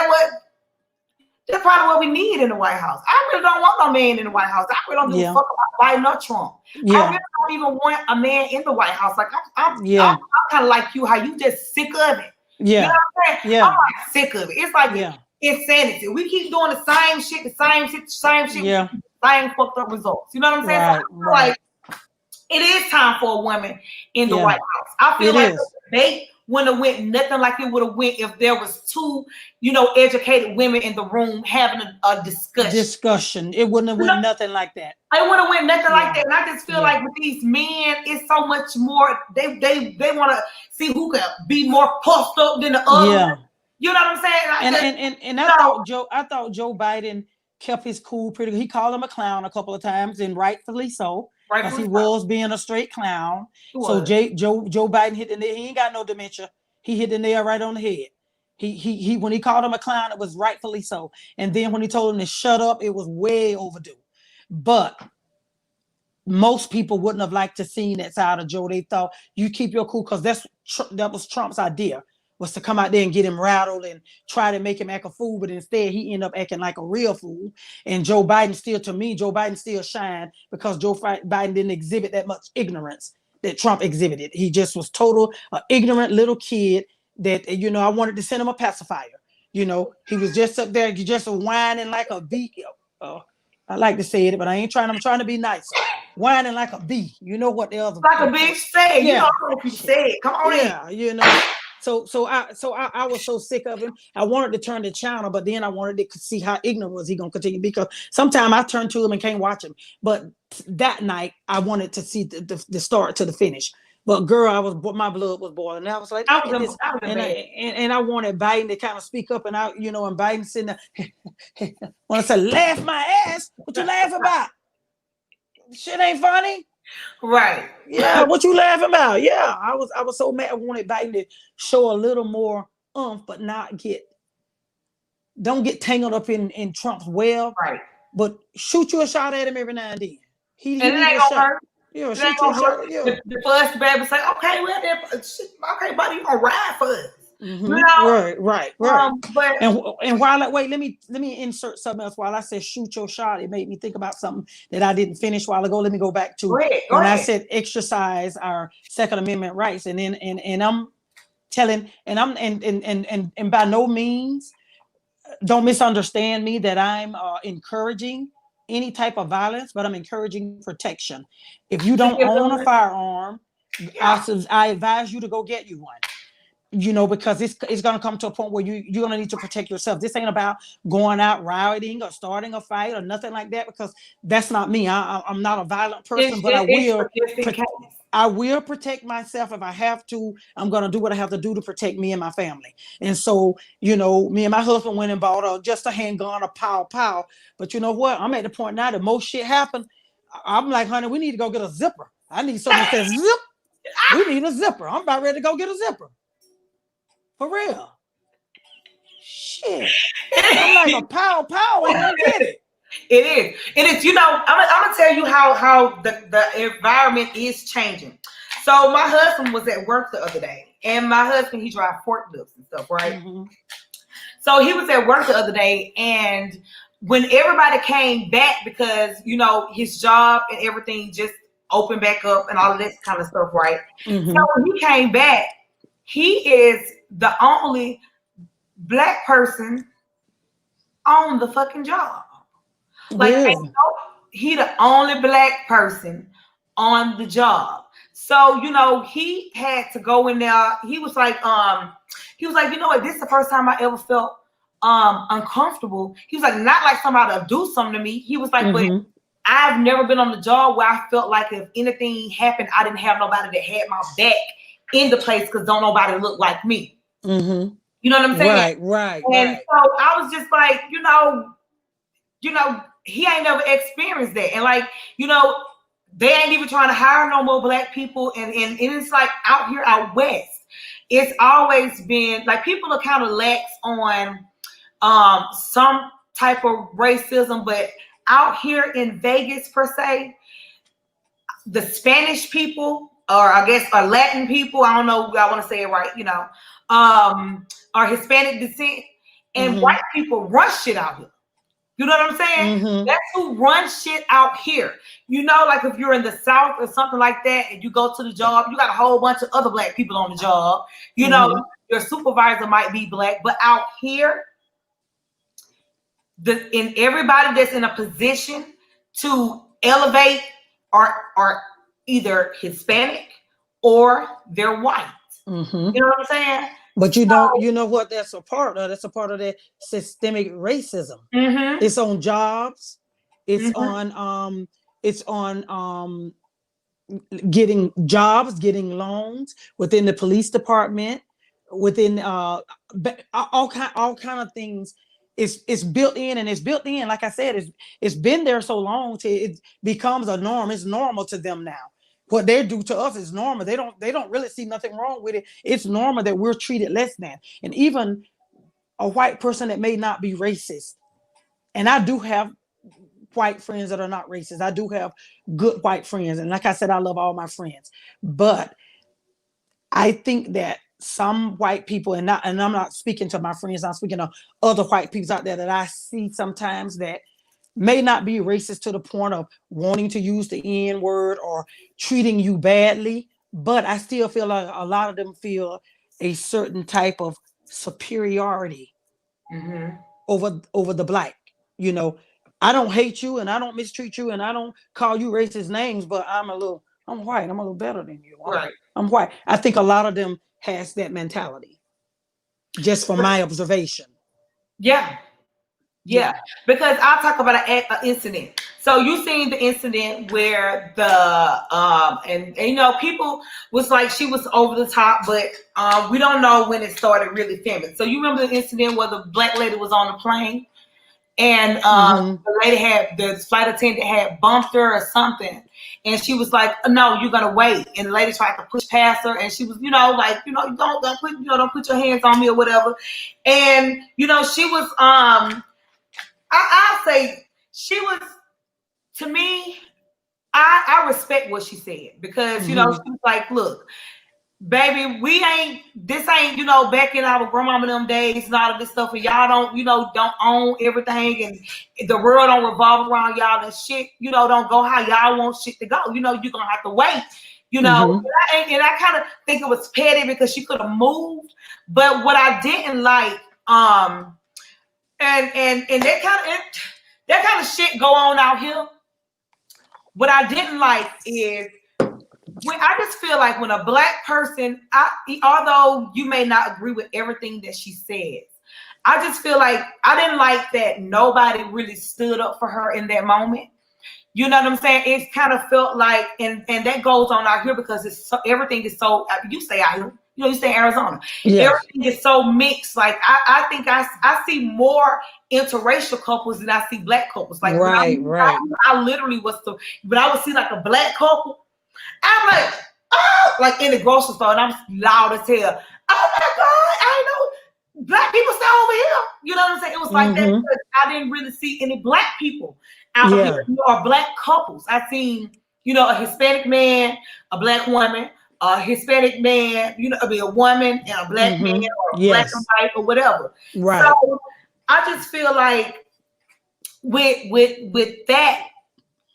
that's probably what we need in the White House. I really don't want no man in the White House. I really don't give a fuck about Biden or Trump. I really don't even want a man in the White House. Like I'm kind of like you, how you just sick of it. You know what I'm saying? I'm like sick of it. It's like insanity. We keep doing the same shit, same fucked up results. You know what I'm saying? So I feel like it is time for a woman in the White House. I feel like the debate wouldn't have went nothing like it would have went if there was two, you know, educated women in the room having a discussion. It wouldn't have went nothing like that. I wouldn't have went nothing like that. And I just feel like with these men, it's so much more. They want to see who can be more puffed up than the other. Yeah. You know what I'm saying? And I thought Joe Biden kept his cool pretty good. He called him a clown a couple of times, and rightfully so. Because he was being a straight clown. So Joe Biden hit the nail. He ain't got no dementia. He hit the nail right on the head. He when he called him a clown, it was rightfully so. And then when he told him to shut up, it was way overdue. But most people wouldn't have liked to see that side of Joe. They thought, you keep your cool, because that was Trump's idea, was to come out there and get him rattled and try to make him act a fool. But instead, he ended up acting like a real fool. And Joe Biden still shined because Joe Biden didn't exhibit that much ignorance that Trump exhibited. He just was total ignorant little kid that, you know, I wanted to send him a pacifier. You know, he was just up there, just whining like a bee. I like to say it, but I'm trying to be nice. Whining like a bee. You know what the other like a big say. Yeah. You know what you said. Come on in. You know. So I was so sick of him. I wanted to turn the channel, but then I wanted to see how ignorant was he gonna continue, because sometimes I turn to him and can't watch him. But that night I wanted to see the start to the finish. But girl, my blood was boiling. And I was like, I wanted Biden to kind of speak up, and and Biden sitting there, when I said, laugh my ass, what you laughing about? Shit ain't funny. Right. Yeah, what you laughing about? Yeah, I was so mad. I wanted Biden to show a little more but don't get tangled up in Trump's web. Right. But shoot you a shot at him every now and then. He ain't gonna hurt. Yeah, shoot you a shot. Yeah. The first baby say, okay, well then, okay, buddy, you gonna ride for us. Mm-hmm. You know? Right. But and while let me insert something else. While I said shoot your shot, it made me think about something that I didn't finish a while ago. Let me go back to when I said exercise our Second Amendment rights, and then and I'm telling, and by no means, don't misunderstand me that I'm encouraging any type of violence, but I'm encouraging protection. If you don't own a firearm, I advise you to go get you one. You know, because it's going to come to a point where you're going to need to protect yourself. This ain't about going out rioting or starting a fight or nothing like that, because that's not me. I'm not a violent person, but I will protect myself if I have to. I'm going to do what I have to do to protect me and my family. And so, you know, me and my husband went and bought just a handgun, a pow. But you know what? I'm at the point now that most shit happened. I'm like, honey, we need to go get a zipper. I need something that says zip. We need a zipper. I'm about ready to go get a zipper. For real. Shit. I'm like a pow. I don't get it. It is. And it's, you know, I'm gonna tell you how the environment is changing. So my husband was at work the other day, and my husband, he drives forklifts and stuff, right? Mm-hmm. So he was at work the other day, and when everybody came back, because you know his job and everything just opened back up and all of this kind of stuff, right? Mm-hmm. So when he came back, he is the only Black person on the fucking job. Like, he the only Black person on the job. So, you know, he had to go in there. He was like, you know what? This is the first time I ever felt uncomfortable. He was like, not like somebody to do something to me. He was like, but I've never been on the job where I felt like if anything happened, I didn't have nobody that had my back in the place, because don't nobody look like me. Mm-hmm. You know what I'm saying? Right. And so I was just like, you know, he ain't never experienced that. And like, you know, they ain't even trying to hire no more Black people. And it's like out here out west, it's always been like people are kind of lax on some type of racism, but out here in Vegas per se, the Spanish people, or I guess or Latin people, I don't know, I want to say it right, you know, are Hispanic descent, and white people run shit out here. You know what I'm saying? Mm-hmm. That's who runs shit out here. You know, like if you're in the South or something like that, and you go to the job, you got a whole bunch of other Black people on the job. You know, your supervisor might be Black, but out here, in everybody that's in a position to elevate are either Hispanic or they're white. You know what I'm saying? But you know what? That's a part of. That's a part of that systemic racism. It's on jobs. It's on getting jobs, getting loans within the police department, within all kind of things. It's built in, and it's built in. Like I said, it's been there so long till it becomes a norm. It's normal to them now. What they do to us is normal. They don't really see nothing wrong with it. It's normal that we're treated less than. And even a white person that may not be racist, and I do have white friends that are not racist. I do have good white friends. And like I said, I love all my friends. But I think that some white people, and I'm not speaking to my friends, I'm speaking to other white people out there that I see sometimes that may not be racist to the point of wanting to use the N-word or treating you badly, but I still feel like a lot of them feel a certain type of superiority over the black. You know, I don't hate you and I don't mistreat you and I don't call you racist names, but I'm white. I'm a little better than you. I'm white. I think a lot of them has that mentality, just from my observation. Yeah. Because I'll talk about an incident. So you seen the incident where and you know, people was like she was over the top, but we don't know when it started really filming. So you remember the incident where the black lady was on the plane and the flight attendant had bumped her or something, and she was like, "No, you're gonna wait." And the lady tried to push past her, and she was, don't put your hands on me or whatever. And you know, she was I'll say she was, to me, I respect what she said because, you know, she was like, look, baby, this ain't, you know, back in our grandmama them days and all of this stuff, and y'all don't own everything, and the world don't revolve around y'all and shit, you know, don't go how y'all want shit to go. You know, you're going to have to wait, you know. And I kind of think it was petty because she could have moved. But what I didn't like, and that kind of shit go on out here. What I didn't like is I just feel like when a black person, although you may not agree with everything that she says, I just feel like I didn't like that nobody really stood up for her in that moment. You know what I'm saying? It kind of felt like, and that goes on out here because everything is so. You stay out here. You know, you stay in Arizona. Yes. Everything is so mixed. Like I think I see more interracial couples than I see black couples. Like right. I literally when I would see like a black couple, I'm like, oh, like in the grocery store, and I'm loud as hell. Oh my God, I know black people stay over here. You know what I'm saying? It was like that because I didn't really see any black people out here or black couples. I seen, you know, a Hispanic man, a black woman, a Hispanic man, you know, a woman and a black man, or black and white or whatever. Right. So I just feel like with that,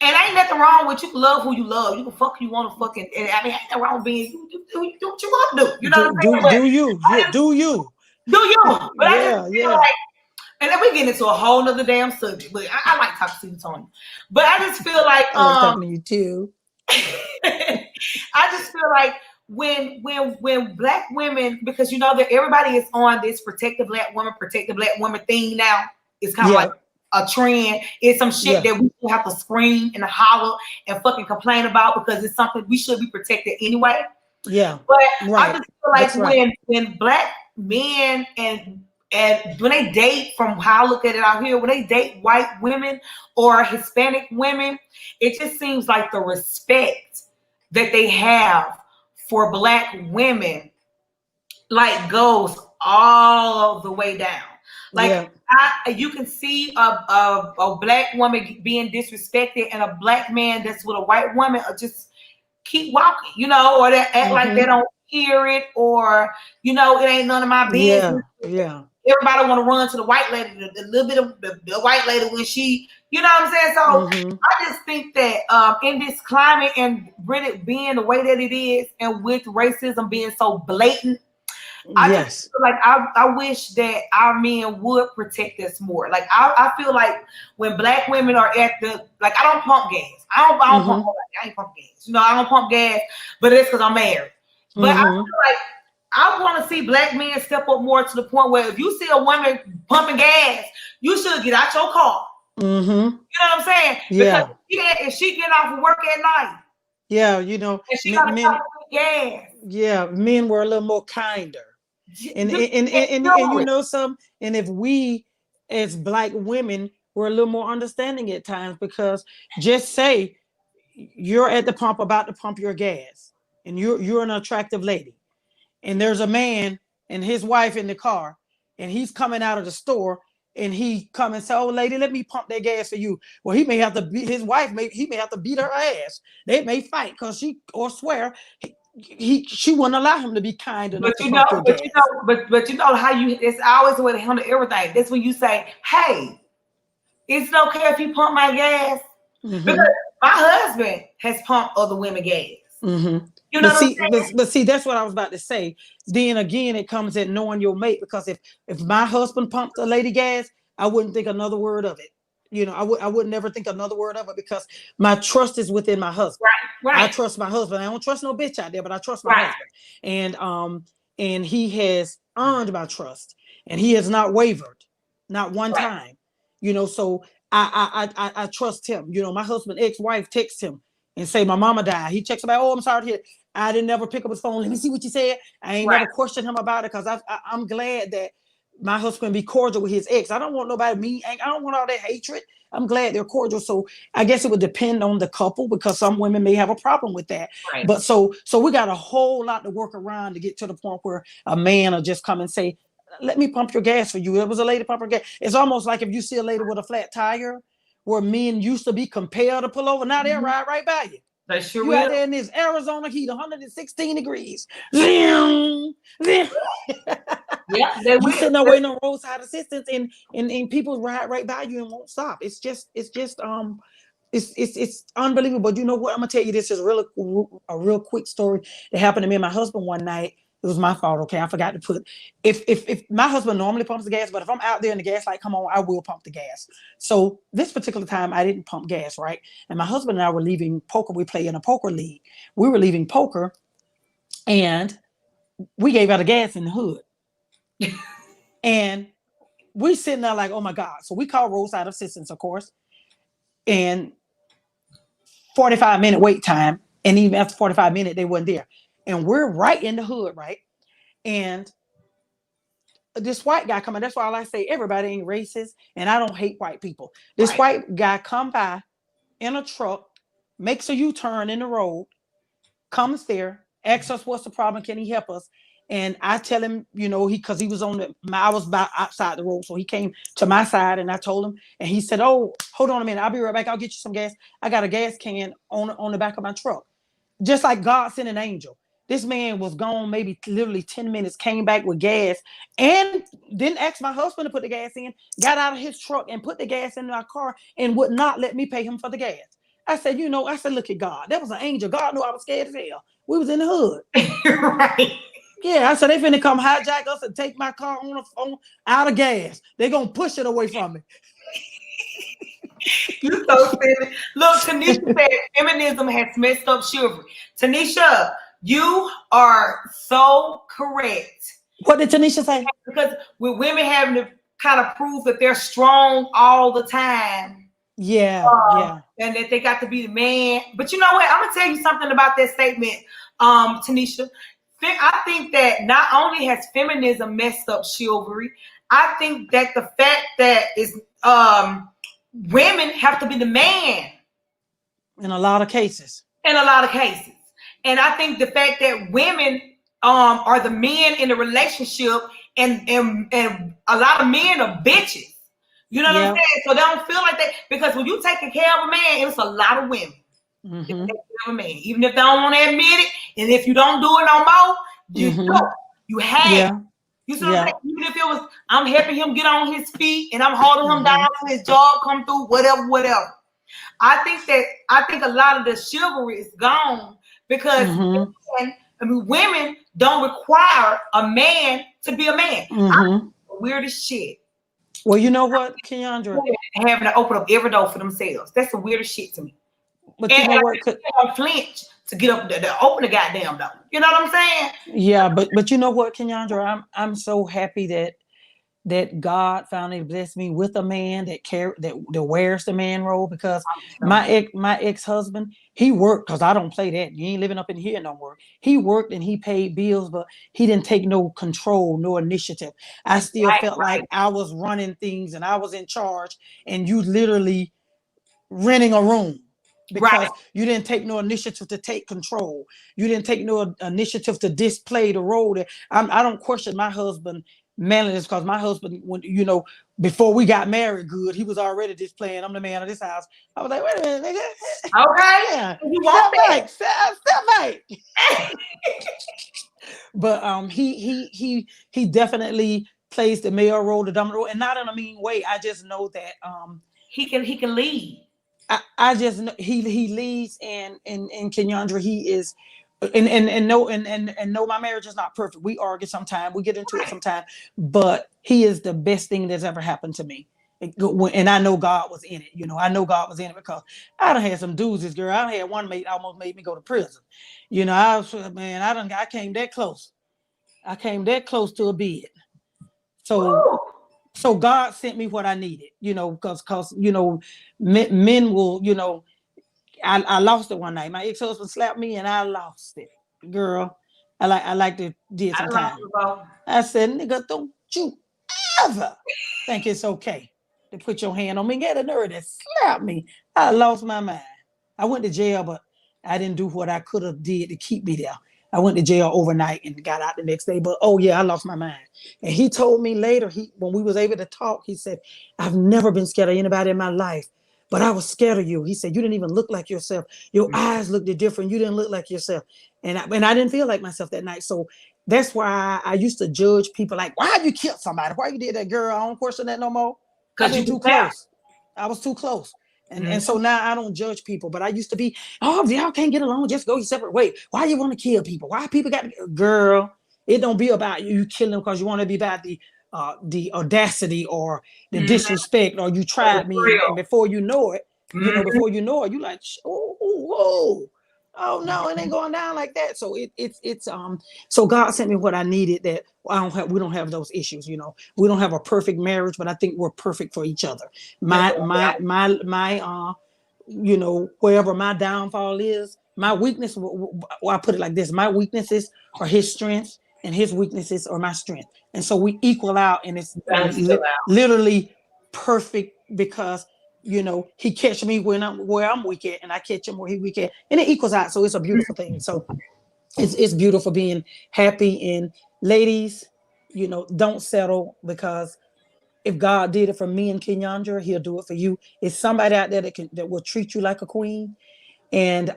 and ain't nothing wrong with you can love who you love. You can fuck who you want to fucking. And I mean, ain't nothing wrong with being you do what you want to do. You know what I'm saying? Do you? But I just feel like, and then we get into a whole nother damn subject. But I like talking to you, Tony. But I just feel like I like talking to you too. I just feel like when black women, because you know that everybody is on this protect the black woman thing now. It's kind of like a trend. It's some shit that we have to scream and holler and fucking complain about because it's something we should be protected anyway. Yeah. But I just feel like when black men and when they date, from how I look at it out here, when they date white women or Hispanic women, it just seems like the respect that they have for black women like goes all the way down. Like you can see a black woman being disrespected and a black man that's with a white woman just keep walking, you know, or they act like they don't hear it, or you know, it ain't none of my business. Yeah. Everybody want to run to the white lady, a little bit of the white lady when she, you know what I'm saying? So I just think that in this climate and really being the way that it is, and with racism being so blatant, I just feel like I wish that our men would protect us more. Like I feel like when black women are at I don't pump gas. I ain't pump gas. You know, I don't pump gas, but it's because I'm married. But I feel like I want to see black men step up more to the point where if you see a woman pumping gas, you should get out your car. Mm-hmm. You know what I'm saying? Yeah. Because if she get off of work at night, yeah, you know, and she got to gas. Yeah, men were a little more kinder. And you know some, and if we as black women were a little more understanding at times, because just say you're at the pump about to pump your gas, and you're an attractive lady, and there's a man and his wife in the car, and he's coming out of the store, and he come and say, "Oh, lady, let me pump that gas for you." Well, he may have to beat his wife. He may have to beat her ass. They may fight because she or swear she wouldn't allow him to be kind enough to pump your gas. But you know how you. It's always the way to handle everything. That's when you say, "Hey, is it okay if you pump my gas?" Mm-hmm. Because my husband has pumped other women gas. Mm-hmm. You know, but see, that's what I was about to say. Then again, it comes at knowing your mate, because if my husband pumped a lady gas, I wouldn't think another word of it. You know, I would never think another word of it, because my trust is within my husband. Right. I trust my husband. I don't trust no bitch out there, but I trust my husband. And he has earned my trust, and he has not wavered, not one time. You know, so I trust him. You know, my husband's ex-wife texts him and say, "My mama died." He checks about, "Oh, I'm sorry to hear." I didn't never pick up his phone. "Let me see what you said." I ain't never questioned him about it, because I'm glad that my husband be cordial with his ex. I don't want nobody I don't want all that hatred. I'm glad they're cordial. So I guess it would depend on the couple, because some women may have a problem with that. Right. But so we got a whole lot to work around to get to the point where a man will just come and say, "Let me pump your gas for you." It was a lady pumping gas. It's almost like if you see a lady with a flat tire, where men used to be compelled to pull over. Now they'll ride right by you. They sure you will. Out there in this Arizona heat, 116 degrees. Yeah, you sitting there waiting on roadside assistance, and people ride right by you and won't stop. It's unbelievable. But you know what? I'm gonna tell you, this is a real quick story that happened to me and my husband one night. It was my fault. Okay, I forgot to put. If my husband normally pumps the gas, but if I'm out there and the gas light come on, I will pump the gas. So this particular time, I didn't pump gas, right? And my husband and I were leaving poker. We play in a poker league. We were leaving poker, and we gave out a gas in the hood. And we sitting there like, oh my God. So we called roadside assistance, of course, and 45-minute wait time. And even after 45 minutes, they weren't there. And we're right in the hood, right? And this white guy coming, that's why I say everybody ain't racist, and I don't hate white people. This white guy come by in a truck, makes a U-turn in the road, comes there, asks us what's the problem, can he help us? And I tell him, you know, because he was I was about outside the road, so he came to my side, and I told him, and he said, "Oh, hold on a minute, I'll be right back. I'll get you some gas. I got a gas can on the back of my truck." Just like God sent an angel. This man was gone maybe literally 10 minutes, came back with gas, and didn't ask my husband to put the gas in, got out of his truck and put the gas in our car, and would not let me pay him for the gas. I said, look at God. That was an angel. God knew I was scared as hell. We was in the hood. Right. Yeah, I said, they finna come hijack us and take my car on the phone out of gas. They're going to push it away from me. You so silly. Look, Tanisha said feminism has messed up chivalry. Tanisha, you are so correct. What did Tanisha say? Because with women having to kind of prove that they're strong all the time. Yeah, and that they got to be the man. But you know what? I'm gonna tell you something about that statement, Tanisha. I think that not only has feminism messed up chivalry, I think that the fact that is women have to be the man in a lot of cases. And I think the fact that women are the men in the relationship, and a lot of men are bitches. You know what I'm saying? So they don't feel like that, because when you taking care of a man, it's a lot of women. Mm-hmm. Taking care of a man, even if they don't want to admit it, and if you don't do it no more, you have. Yeah. You see what I'm saying? Even if it was, I'm helping him get on his feet and I'm holding him down till his job come through, whatever. I think a lot of the chivalry is gone, because women don't require a man to be a man. Mm-hmm. Weirdest shit. Well, you know what, Keandra? Having to open up every door for themselves. That's the weirdest shit to me. But you know what? Don't flinch to get up to open the goddamn door. You know what I'm saying? Yeah, but you know what, Kenyandra, I'm so happy that God finally blessed me with a man that wears the man role, because my ex-husband, he worked, because I don't play that. You ain't living up in here no more. He worked and he paid bills, but he didn't take no control, no initiative. I still felt like I was running things and I was in charge, and you literally renting a room because you didn't take no initiative to take control. You didn't take no initiative to display the role. That I don't question my husband manliness, because my husband, when before we got married, good, he was already displaying, I'm the man of this house. I was like, wait a minute, nigga. Okay. Yeah. You want that? Step back. But he definitely plays the male role, the dominant role, and not in a mean way. I just know that he can lead. I just know he leads, and Kenyandra, he is, and no, my marriage is not perfect. We argue sometimes, we get into it sometimes, but he is the best thing that's ever happened to me. And I know God was in it. I know God was in it, because I done had some doozies, girl. I had one mate almost made me go to prison. I came that close. I came that close to a bed. So God sent me what I needed, because men will, I lost it one night. My ex-husband slapped me and I lost it. Girl, I like to did some time. I said, nigga, don't you ever think it's okay to put your hand on me. Get a nerve to slap me. I lost my mind. I went to jail, but I didn't do what I could have did to keep me there. I went to jail overnight and got out the next day. But I lost my mind. And he told me later, when we was able to talk, he said, I've never been scared of anybody in my life, but I was scared of you. He said, you didn't even look like yourself. Your eyes looked different. You didn't look like yourself. And I didn't feel like myself that night. So that's why I used to judge people like, why you killed somebody? Why you did that, girl? I don't question that no more. Because you're too close. I was too close. And so now I don't judge people, but I used to be, if y'all can't get along, just go your separate way. Why you want to kill people? Why people got to, girl, it don't be about you killing because you want to be about the audacity or the disrespect, or you tried me, and before you know it, you like, whoa. Oh no, it ain't going down like that. So it's so God sent me what I needed, that we don't have those issues, We don't have a perfect marriage, but I think we're perfect for each other. My wherever my downfall is, my weakness, I put it like this, my weaknesses are his strengths and his weaknesses are my strength. And so we equal out, and it's literally perfect, because he catch me where I'm weak at, and I catch him where he weak at, and it equals out. So it's a beautiful thing. So it's beautiful being happy. And ladies, don't settle, because if God did it for me and Kenyandra, he'll do it for you. It's somebody out there that will treat you like a queen. And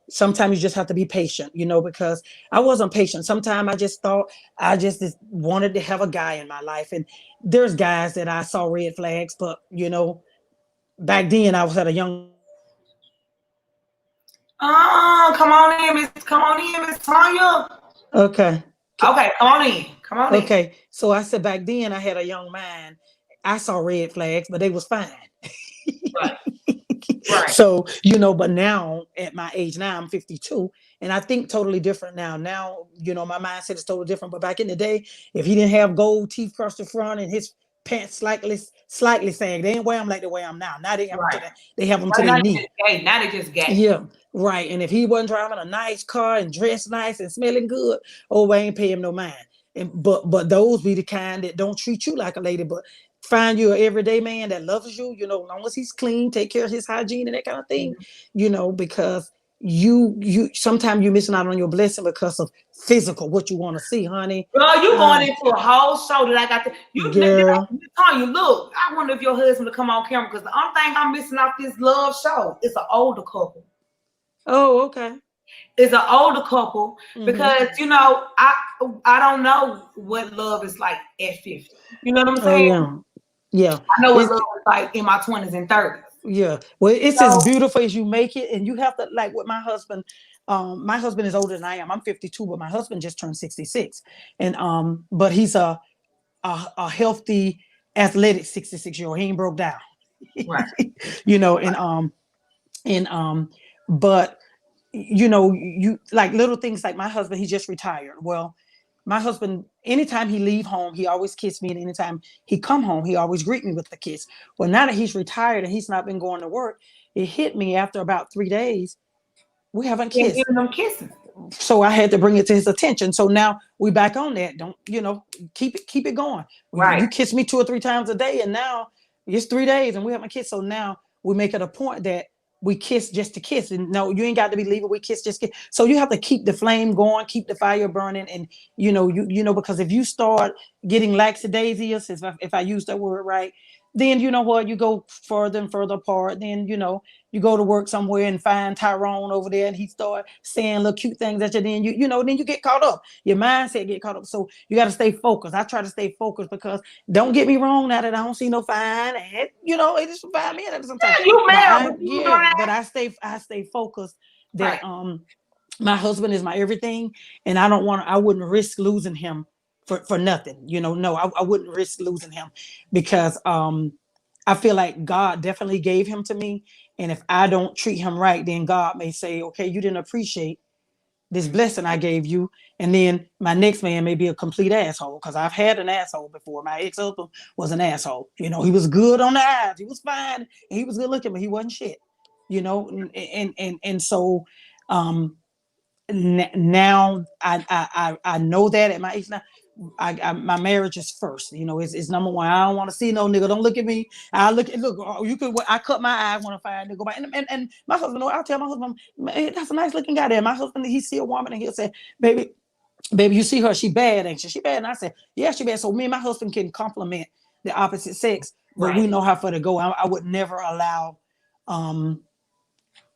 sometimes you just have to be patient, because I wasn't patient. Sometimes I just thought I just wanted to have a guy in my life. And there's guys that I saw red flags, but back then I was at a young. Oh, come on in, Miss Tanya. Okay, come on in. Okay, so I said back then I had a young mind. I saw red flags, but they was fine. Right. So, but now at my age now, I'm 52, and I think totally different now. Now, my mindset is totally different. But back in the day, if he didn't have gold teeth across the front and his pants slightly sagged, they didn't wear them like the way I'm now. Now they have them to their knee. Now they just gay. Yeah, right. And if he wasn't driving a nice car and dressed nice and smelling good, I ain't pay him no mind. But those be the kind that don't treat you like a lady, but find you an everyday man that loves you, as long as he's clean, take care of his hygiene and that kind of thing, because you sometimes you're missing out on your blessing because of physical, what you want to see, honey. Girl, you going into a whole show that I got to you look, I wonder if your husband will come on camera, because the only thing I'm missing off this love show is an older couple. Oh, okay. Is an older couple, because I don't know what love is like at 50. You know what I'm saying? Oh, yeah. I know what love is like in my 20s and 30s. Yeah. Well, it's as beautiful as you make it, and you have to, like with my husband. My husband is older than I am. I'm 52, but my husband just turned 66, and but he's a healthy, athletic 66-year-old. He ain't broke down, right? But you know, you like little things like my husband, he just retired. Well, my husband, anytime he leave home, he always kiss me. And anytime he come home, he always greet me with a kiss. Well, now that he's retired and he's not been going to work, it hit me after about 3 days. We haven't kissed. Giving them kisses. So I had to bring it to his attention. So now we back on that. Don't, you know, keep it going. Right. You kiss me 2 or 3 times a day, and now it's 3 days and we haven't kissed. So now we make it a point that we kiss just to kiss. And no, you ain't got to be leaving. We kiss just kiss. So you have to keep the flame going, keep the fire burning. And you know, because if you start getting lackadaisical, if I use that word right, then you know what, you go further and further apart. Then you know, you go to work somewhere and find Tyrone over there, and he start saying little cute things at you. Then you know, then you get caught up. Your mindset get caught up. So you got to stay focused. I try to stay focused because don't get me wrong. Now that I don't see no fine, and you know, it is 5 minutes sometimes. Yeah, you mad? But I stay focused. That my husband is my everything, and I wouldn't risk losing him for nothing. You know, no, I wouldn't risk losing him because I feel like God definitely gave him to me. And if I don't treat him right, then God may say, okay, you didn't appreciate this blessing I gave you. And then my next man may be a complete asshole, because I've had an asshole before. My ex-husband was an asshole. You know, he was good on the eyes. He was fine. And he was good looking, but he wasn't shit. You know, and so now I know that at my age now. My marriage is first, you know, it's number one. I don't want to see no nigga. Don't look at me. Look, you could, I cut my eyes when I find a nigga. And my husband, I'll tell my husband, hey, that's a nice looking guy there. My husband, he see a woman and he'll say, baby, you see her, she bad, ain't she? She bad. And I said, yeah, she bad. So me and my husband can compliment the opposite sex, but we know how far to go. I would never allow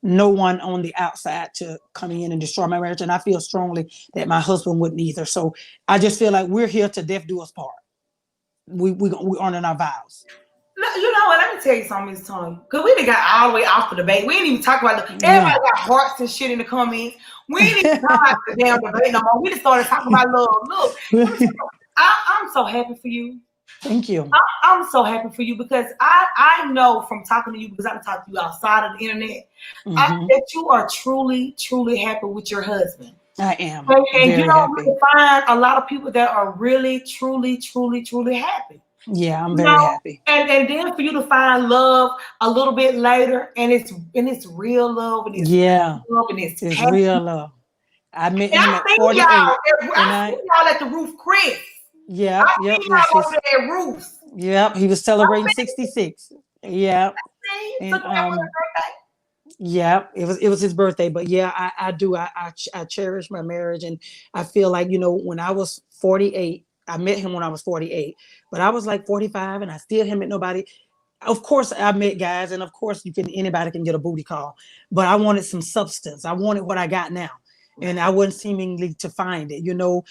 no one on the outside to come in and destroy my marriage. And I feel strongly that my husband wouldn't either. So I just feel like we're here to death do us part. We honoring our vows. You know what? Let me tell you something, Miss Tony. Because we done got all the way off the debate. We didn't even talk about everybody got hearts and shit in the comments. We didn't even talk about the damn debate no more. We just started talking about love. Look, I'm so happy for you. Thank you. I'm so happy for you because I know from talking to you, because I've talked to you outside of the internet, that you are truly, truly happy with your husband. I am. And you don't really find a lot of people that are really, truly, truly, truly happy. Yeah, I'm very happy. And then for you to find love a little bit later, and it's real love, and it's real love, and it's real love. I met him at 48. I seen y'all at the Roof Chris. Yeah, yep. Yep, he was celebrating 66. Yeah. And, yeah, it was his birthday. But yeah, I do. I cherish my marriage, and I feel like, you know, when I was 48, I met him when I was 48, but I was like 45, and I still haven't met nobody. Of course, I met guys, and of course, anybody can get a booty call. But I wanted some substance. I wanted what I got now, and I wasn't seemingly to find it, you know.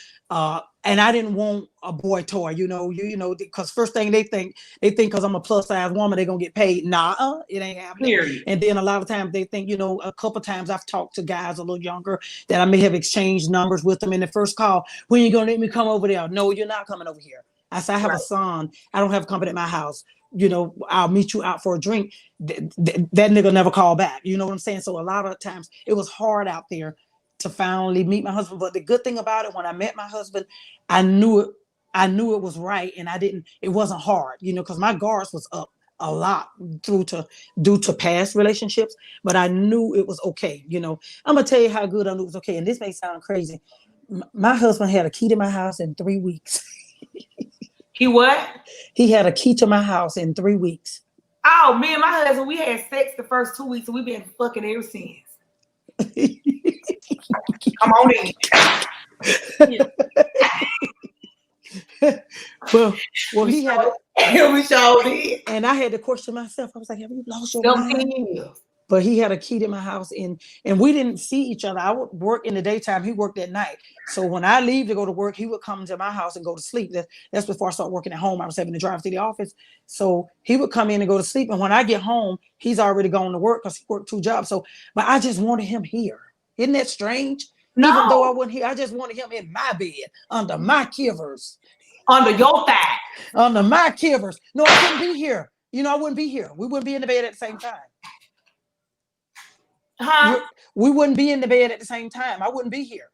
And I didn't want a boy toy, you know, because first thing they think because I'm a plus size woman, they're gonna get paid. Nah, it ain't happening. Period. And then a lot of times they think, you know, a couple times I've talked to guys a little younger that I may have exchanged numbers with them in the first call. When you gonna let me come over there? No, you're not coming over here. I said, I have a son. I don't have company at my house. You know, I'll meet you out for a drink. That nigga never called back. You know what I'm saying? So a lot of times it was hard out there to finally meet my husband. But the good thing about it, when I met my husband, I knew it was right, and it wasn't hard, you know, because my guards was up a lot due to past relationships, but I knew it was okay. You know, I'm gonna tell you how good I knew it was okay. And this may sound crazy. My husband had a key to my house in 3 weeks. He what? He had a key to my house in 3 weeks. Oh, me and my husband, we had sex the first 2 weeks, and we've been fucking ever since. Come on in. well, he had we showed it, and I had to question myself. I was like, "Have you lost your mind?" But he had a key to my house, and we didn't see each other. I would work in the daytime; he worked at night. So when I leave to go to work, he would come to my house and go to sleep. That's before I started working at home. I was having to drive to the office, so he would come in and go to sleep. And when I get home, he's already gone to work because he worked 2 jobs. So, but I just wanted him here. Isn't that strange? No. Even though I wasn't here, I just wanted him in my bed, under my covers. Under your thigh. Under my covers. No, I wouldn't be here. You know, I wouldn't be here. We wouldn't be in the bed at the same time. Huh? We wouldn't be in the bed at the same time. I wouldn't be here.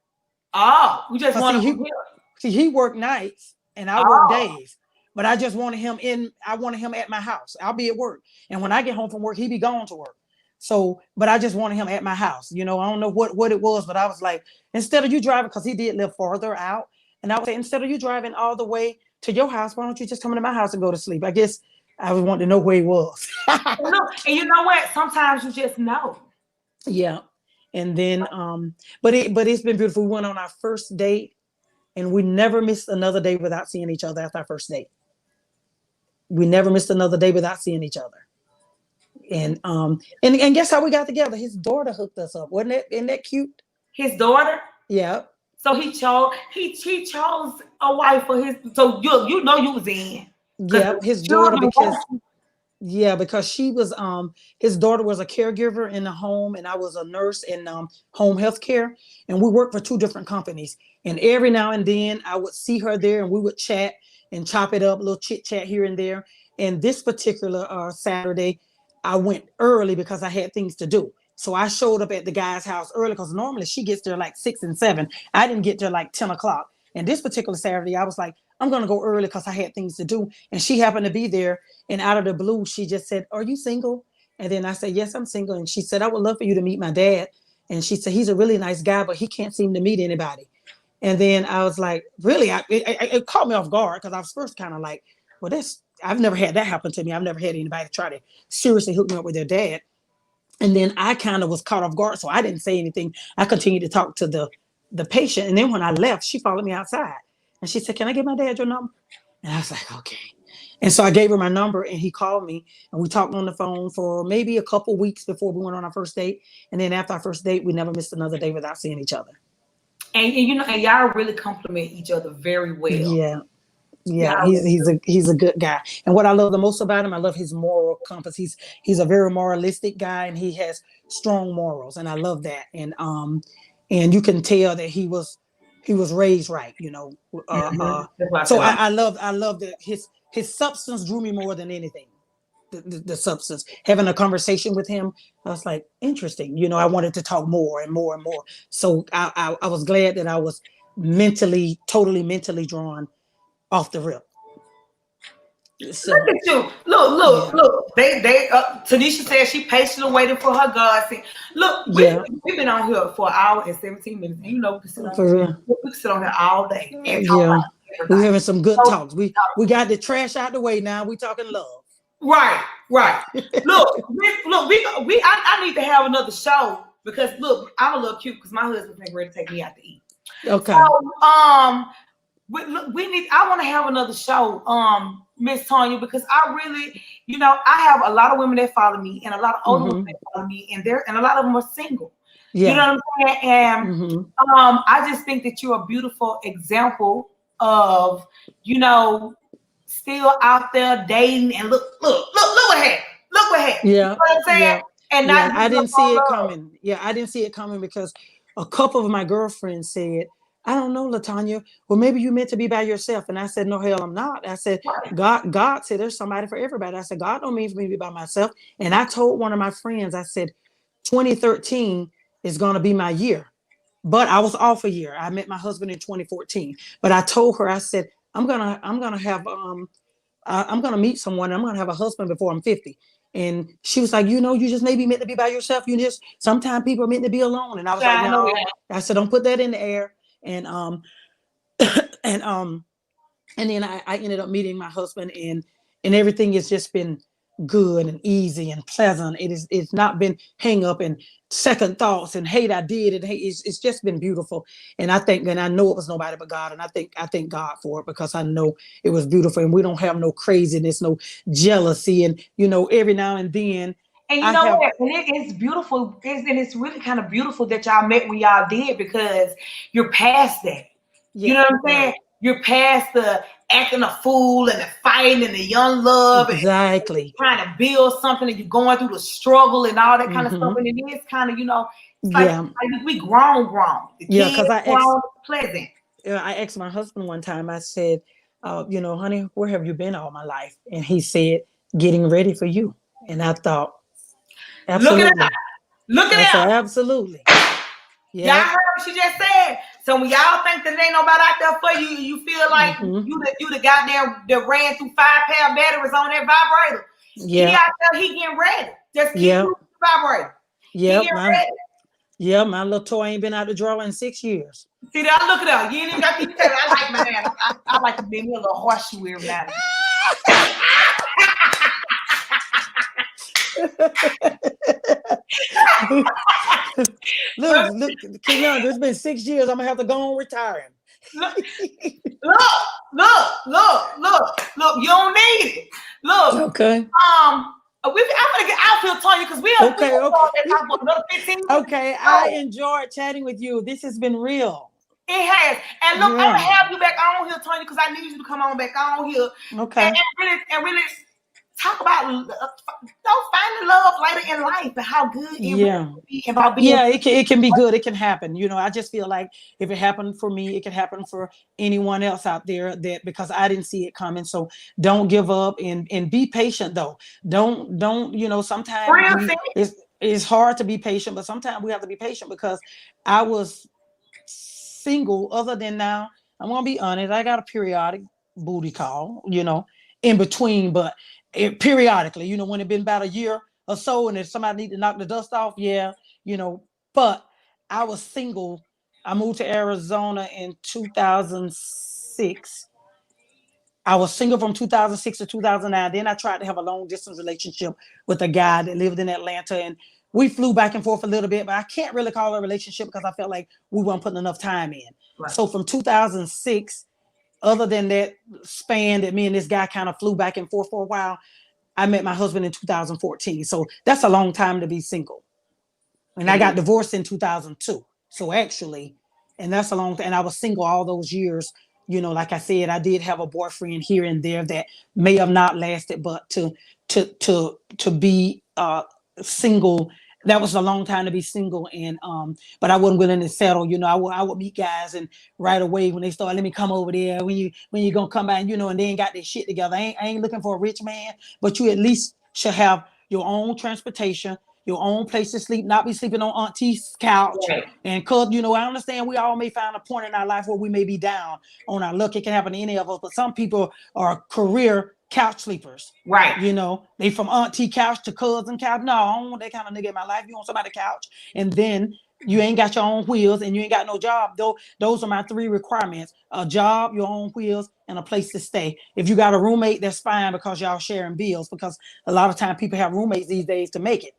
Oh, we just want See, to here. he worked nights and I work days. But I just wanted him I wanted him at my house. I'll be at work. And when I get home from work, he be going to work. So, but I just wanted him at my house. I don't know what it was, but I was like, instead of you driving, because he did live farther out. And I would say, instead of you driving all the way to your house, why don't you just come into my house and go to sleep? I guess I would want to know where he was. And you know what? Sometimes you just know. Yeah. And then, but it's been beautiful. We went on our first date and we never missed another day without seeing each other after our first date. We never missed another day without seeing each other. And guess how we got together? His daughter hooked us up. Isn't that cute? His daughter? Yeah. So he chose a wife for his. So you know you was in. Yeah, his daughter because she was his daughter was a caregiver in the home and I was a nurse in home health care, and we worked for two different companies. And every now and then I would see her there and we would chat and chop it up, a little chit chat here and there. And this particular Saturday, I went early because I had things to do. So I showed up at the guy's house early because normally she gets there like 6 and 7. I didn't get there like 10 o'clock. And this particular Saturday, I was like, I'm going to go early because I had things to do. And she happened to be there. And out of the blue, she just said, "Are you single?" And then I said, "Yes, I'm single." And she said, "I would love for you to meet my dad." And she said, "He's a really nice guy, but he can't seem to meet anybody." And then I was like, really? It caught me off guard because I was first kind of like, well, I've never had that happen to me. I've never had anybody try to seriously hook me up with their dad. And then I kind of was caught off guard. So I didn't say anything. I continued to talk to the patient. And then when I left, she followed me outside. And she said, "Can I give my dad your number?" And I was like, okay. And so I gave her my number and he called me and we talked on the phone for maybe a couple weeks before we went on our first date. And then after our first date, we never missed another day without seeing each other. And y'all really compliment each other very well. Yeah. Yeah, he's a good guy. And what I love the most about him, I love his moral compass. He's a very moralistic guy and he has strong morals. And I love that. And you can tell that he was raised right, So I love that his substance drew me more than anything. The substance, having a conversation with him, I was like, interesting. I wanted to talk more and more and more. So I was glad that I was totally mentally drawn off the rip. So, look at you. Look. They Tanisha said she patiently waiting for her God. Look, we've been on here for an hour and 17 minutes. We can sit on here all day. We're having some good talks. We got the trash out the way now. We talking love. Right. Look, I need to have another show because look, I'm a little cute because my husband's ready to take me out to eat. Okay. So I want to have another show, Miss Tonya, because I really, I have a lot of women that follow me and a lot of older women that follow me, and a lot of them are single. Yeah. You know what I'm saying? And I just think that you're a beautiful example of, still out there dating and look what happened. Look what happened. Yeah. You know what I'm saying? Yeah. And I didn't see it coming. Yeah, I didn't see it coming because a couple of my girlfriends said, "I don't know, Latonia. Well, maybe you meant to be by yourself." And I said, "No, hell, I'm not." I said, God said there's somebody for everybody. I said, God don't mean for me to be by myself. And I told one of my friends, I said, 2013 is going to be my year. But I was off a year. I met my husband in 2014. But I told her, I said, I'm gonna meet someone. I'm gonna have a husband before I'm 50. And she was like, you just maybe meant to be by yourself. Sometimes people are meant to be alone. And I was like, no. I said, don't put that in the air. And and then I ended up meeting my husband and everything has just been good and easy and pleasant. It's not been hang up and second thoughts and hate I did and it's just been beautiful. And I know it was nobody but God. And I thank God for it because I know it was beautiful and we don't have no craziness, no jealousy. And every now and then. And what? And it's beautiful. And it's really kind of beautiful that y'all met when y'all did because you're past that. Yeah, you know what I'm saying? Right. You're past the acting a fool and the fighting and the young love. Exactly. And trying to build something and you're going through the struggle and all that kind of stuff. And it is kind of, it's like we grown. The because grown, pleasant. I asked my husband one time, I said, honey, where have you been all my life? And he said, getting ready for you. And I thought, absolutely. Look at that. Absolutely. Yeah. Y'all heard what she just said. So when y'all think that ain't nobody out there for you, you feel like you the goddamn that ran through 5 pair of batteries on that vibrator. Yeah. He out there, he getting ready. Just keep using the vibrator. Yeah, my little toy ain't been out the drawer in 6 years. See that? Look at that. You ain't even got to tell me. I like my man. I like to be a little horseshoe every now Look, Kenyon, there's been 6 years. I'm gonna have to go on retiring. Look, you don't need it. Look. Okay. I'm gonna get out here, Tanya, because we are another 15 minutes. Okay, I enjoyed chatting with you. This has been real. It has. And look, I'm gonna have you back on here, Tanya, because I need you to come on back on here. Okay. And really talk about finding love later in life and how good it will be about being. Yeah, it can be good. It can happen. You know, I just feel like if it happened for me, it can happen for anyone else out there, that because I didn't see it coming. So don't give up and be patient though. Don't you know, sometimes it's hard to be patient, but sometimes we have to be patient because I was single. Other than now, I'm gonna be honest, I got a periodic booty call, you know, in between, but periodically, you know, when it's been about a year or so, and if somebody need to knock the dust off, you know. But I was single. I moved to Arizona in 2006. I was single from 2006 to 2009. Then I tried to have a long distance relationship with a guy that lived in Atlanta, and we flew back and forth a little bit, but I can't really call it a relationship because I felt like we weren't putting enough time in. Right. So from 2006, other than that span that me and this guy kind of flew back and forth for a while, I met my husband in 2014. So that's a long time to be single. And I got divorced in 2002. So actually, and that's a long time. And I was single all those years. You know, like I said, I did have a boyfriend here and there that may have not lasted, but to be single, that was a long time to be single. And but I wasn't willing to settle. You know, I would meet guys, and right away when they start, let me come over there, when you gonna come by, you know, and they ain't got their shit together. I ain't looking for a rich man, but you at least should have your own transportation, your own place to sleep, not be sleeping on auntie's couch. Right. And cause, you know, I understand we all may find a point in our life where we may be down on our luck. It can happen to any of us, but some people are career couch sleepers. Right. You know, they from auntie couch to cousin couch. No, I don't want that kind of nigga in my life. You want somebody's couch, and then you ain't got your own wheels and you ain't got no job. Those are my 3 requirements: a job, your own wheels, and a place to stay. If you got a roommate, that's fine because y'all sharing bills, because a lot of time people have roommates these days to make it.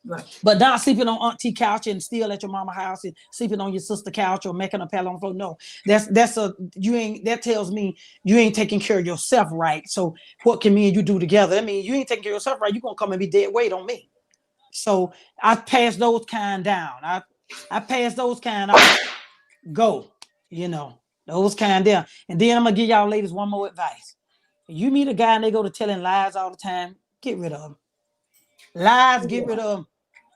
Right. But not sleeping on auntie couch and still at your mama house and sleeping on your sister couch or making a pillow on the floor. No, that tells me you ain't taking care of yourself right. So what can me and you do together? I mean, you ain't taking care of yourself right. You're gonna come and be dead weight on me. So I pass those kind down. I pass those kind off. Go, you know, those kind down. And then I'm gonna give y'all ladies one more advice. If you meet a guy and they go to telling lies all the time, get rid of them. Lies, get rid of them.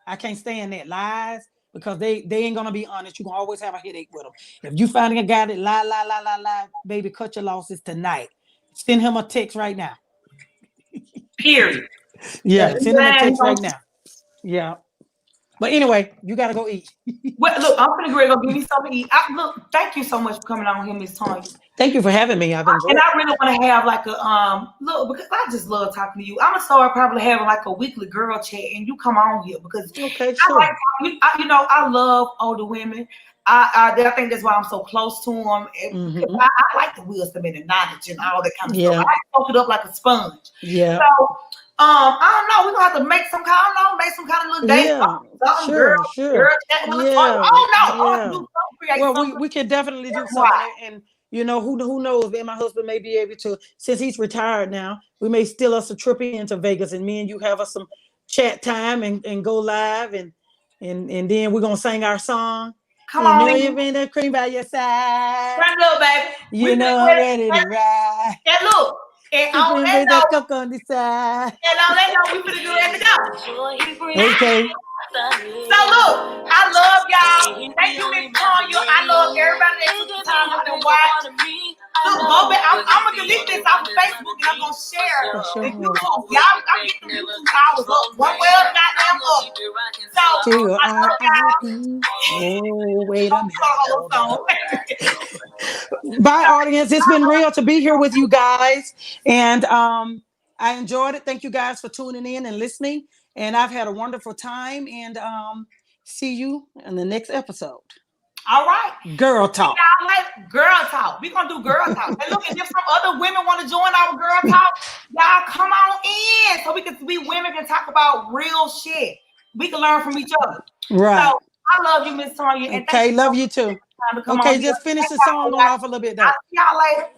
I can't stand that. Lies, because they ain't gonna be honest. You're gonna always have a headache with them. If you finding a guy that lie, baby, cut your losses tonight. Send him a text right now. Period. Yeah, send him a text right now. Yeah. But anyway, you gotta go eat. Well, look, I'm gonna go give me something to eat. Look, thank you so much for coming on here, Miss Tanya. Thank you for having me. I've enjoyed it. And I really want to have like a look, because I just love talking to you. I'm gonna start probably having like a weekly girl chat, and you come on here because okay, sure. I love older women. I think that's why I'm so close to them. Mm-hmm. I like the wisdom and the knowledge and all that kind of stuff. I soak it up like a sponge. Yeah. So I don't know. We're gonna have to make some kind of little date. Yeah, sure. Girl chat, I don't know. Well, we can definitely do something. And you know, who knows? Me and my husband may be able to, since he's retired now, we may steal us a trip into Vegas, and me and you have us some chat time and go live, and then we're gonna sing our song. Come on, you bring that cream by your side. Right, little baby. You know I'm ready to ride. And look. And all that that cook on the side. And all that we finna get ready to go. Okay. So look, I love y'all. Thank you, Miss Tanya. I love everybody that took the time out and watch. Look, go back. I'm gonna delete this off of Facebook and I'm gonna share the YouTube. Y'all, I'm getting the YouTube hours up. One way or not, I'm up. Till R.I.P. Oh, wait a minute. Bye, audience. It's been real to be here with you guys. And I enjoyed it. Thank you guys for tuning in and listening. And I've had a wonderful time. And see you in the next episode. All right. Girl talk. Girl talk. We're going to do girl talk. And look, if some other women want to join our girl talk, y'all come on in so we women can talk about real shit. We can learn from each other. Right. So I love you, Miss Tonya. And okay, love you too. Okay, just finish the song off a little bit though. I'll see y'all later.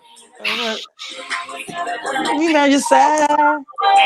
We know your side.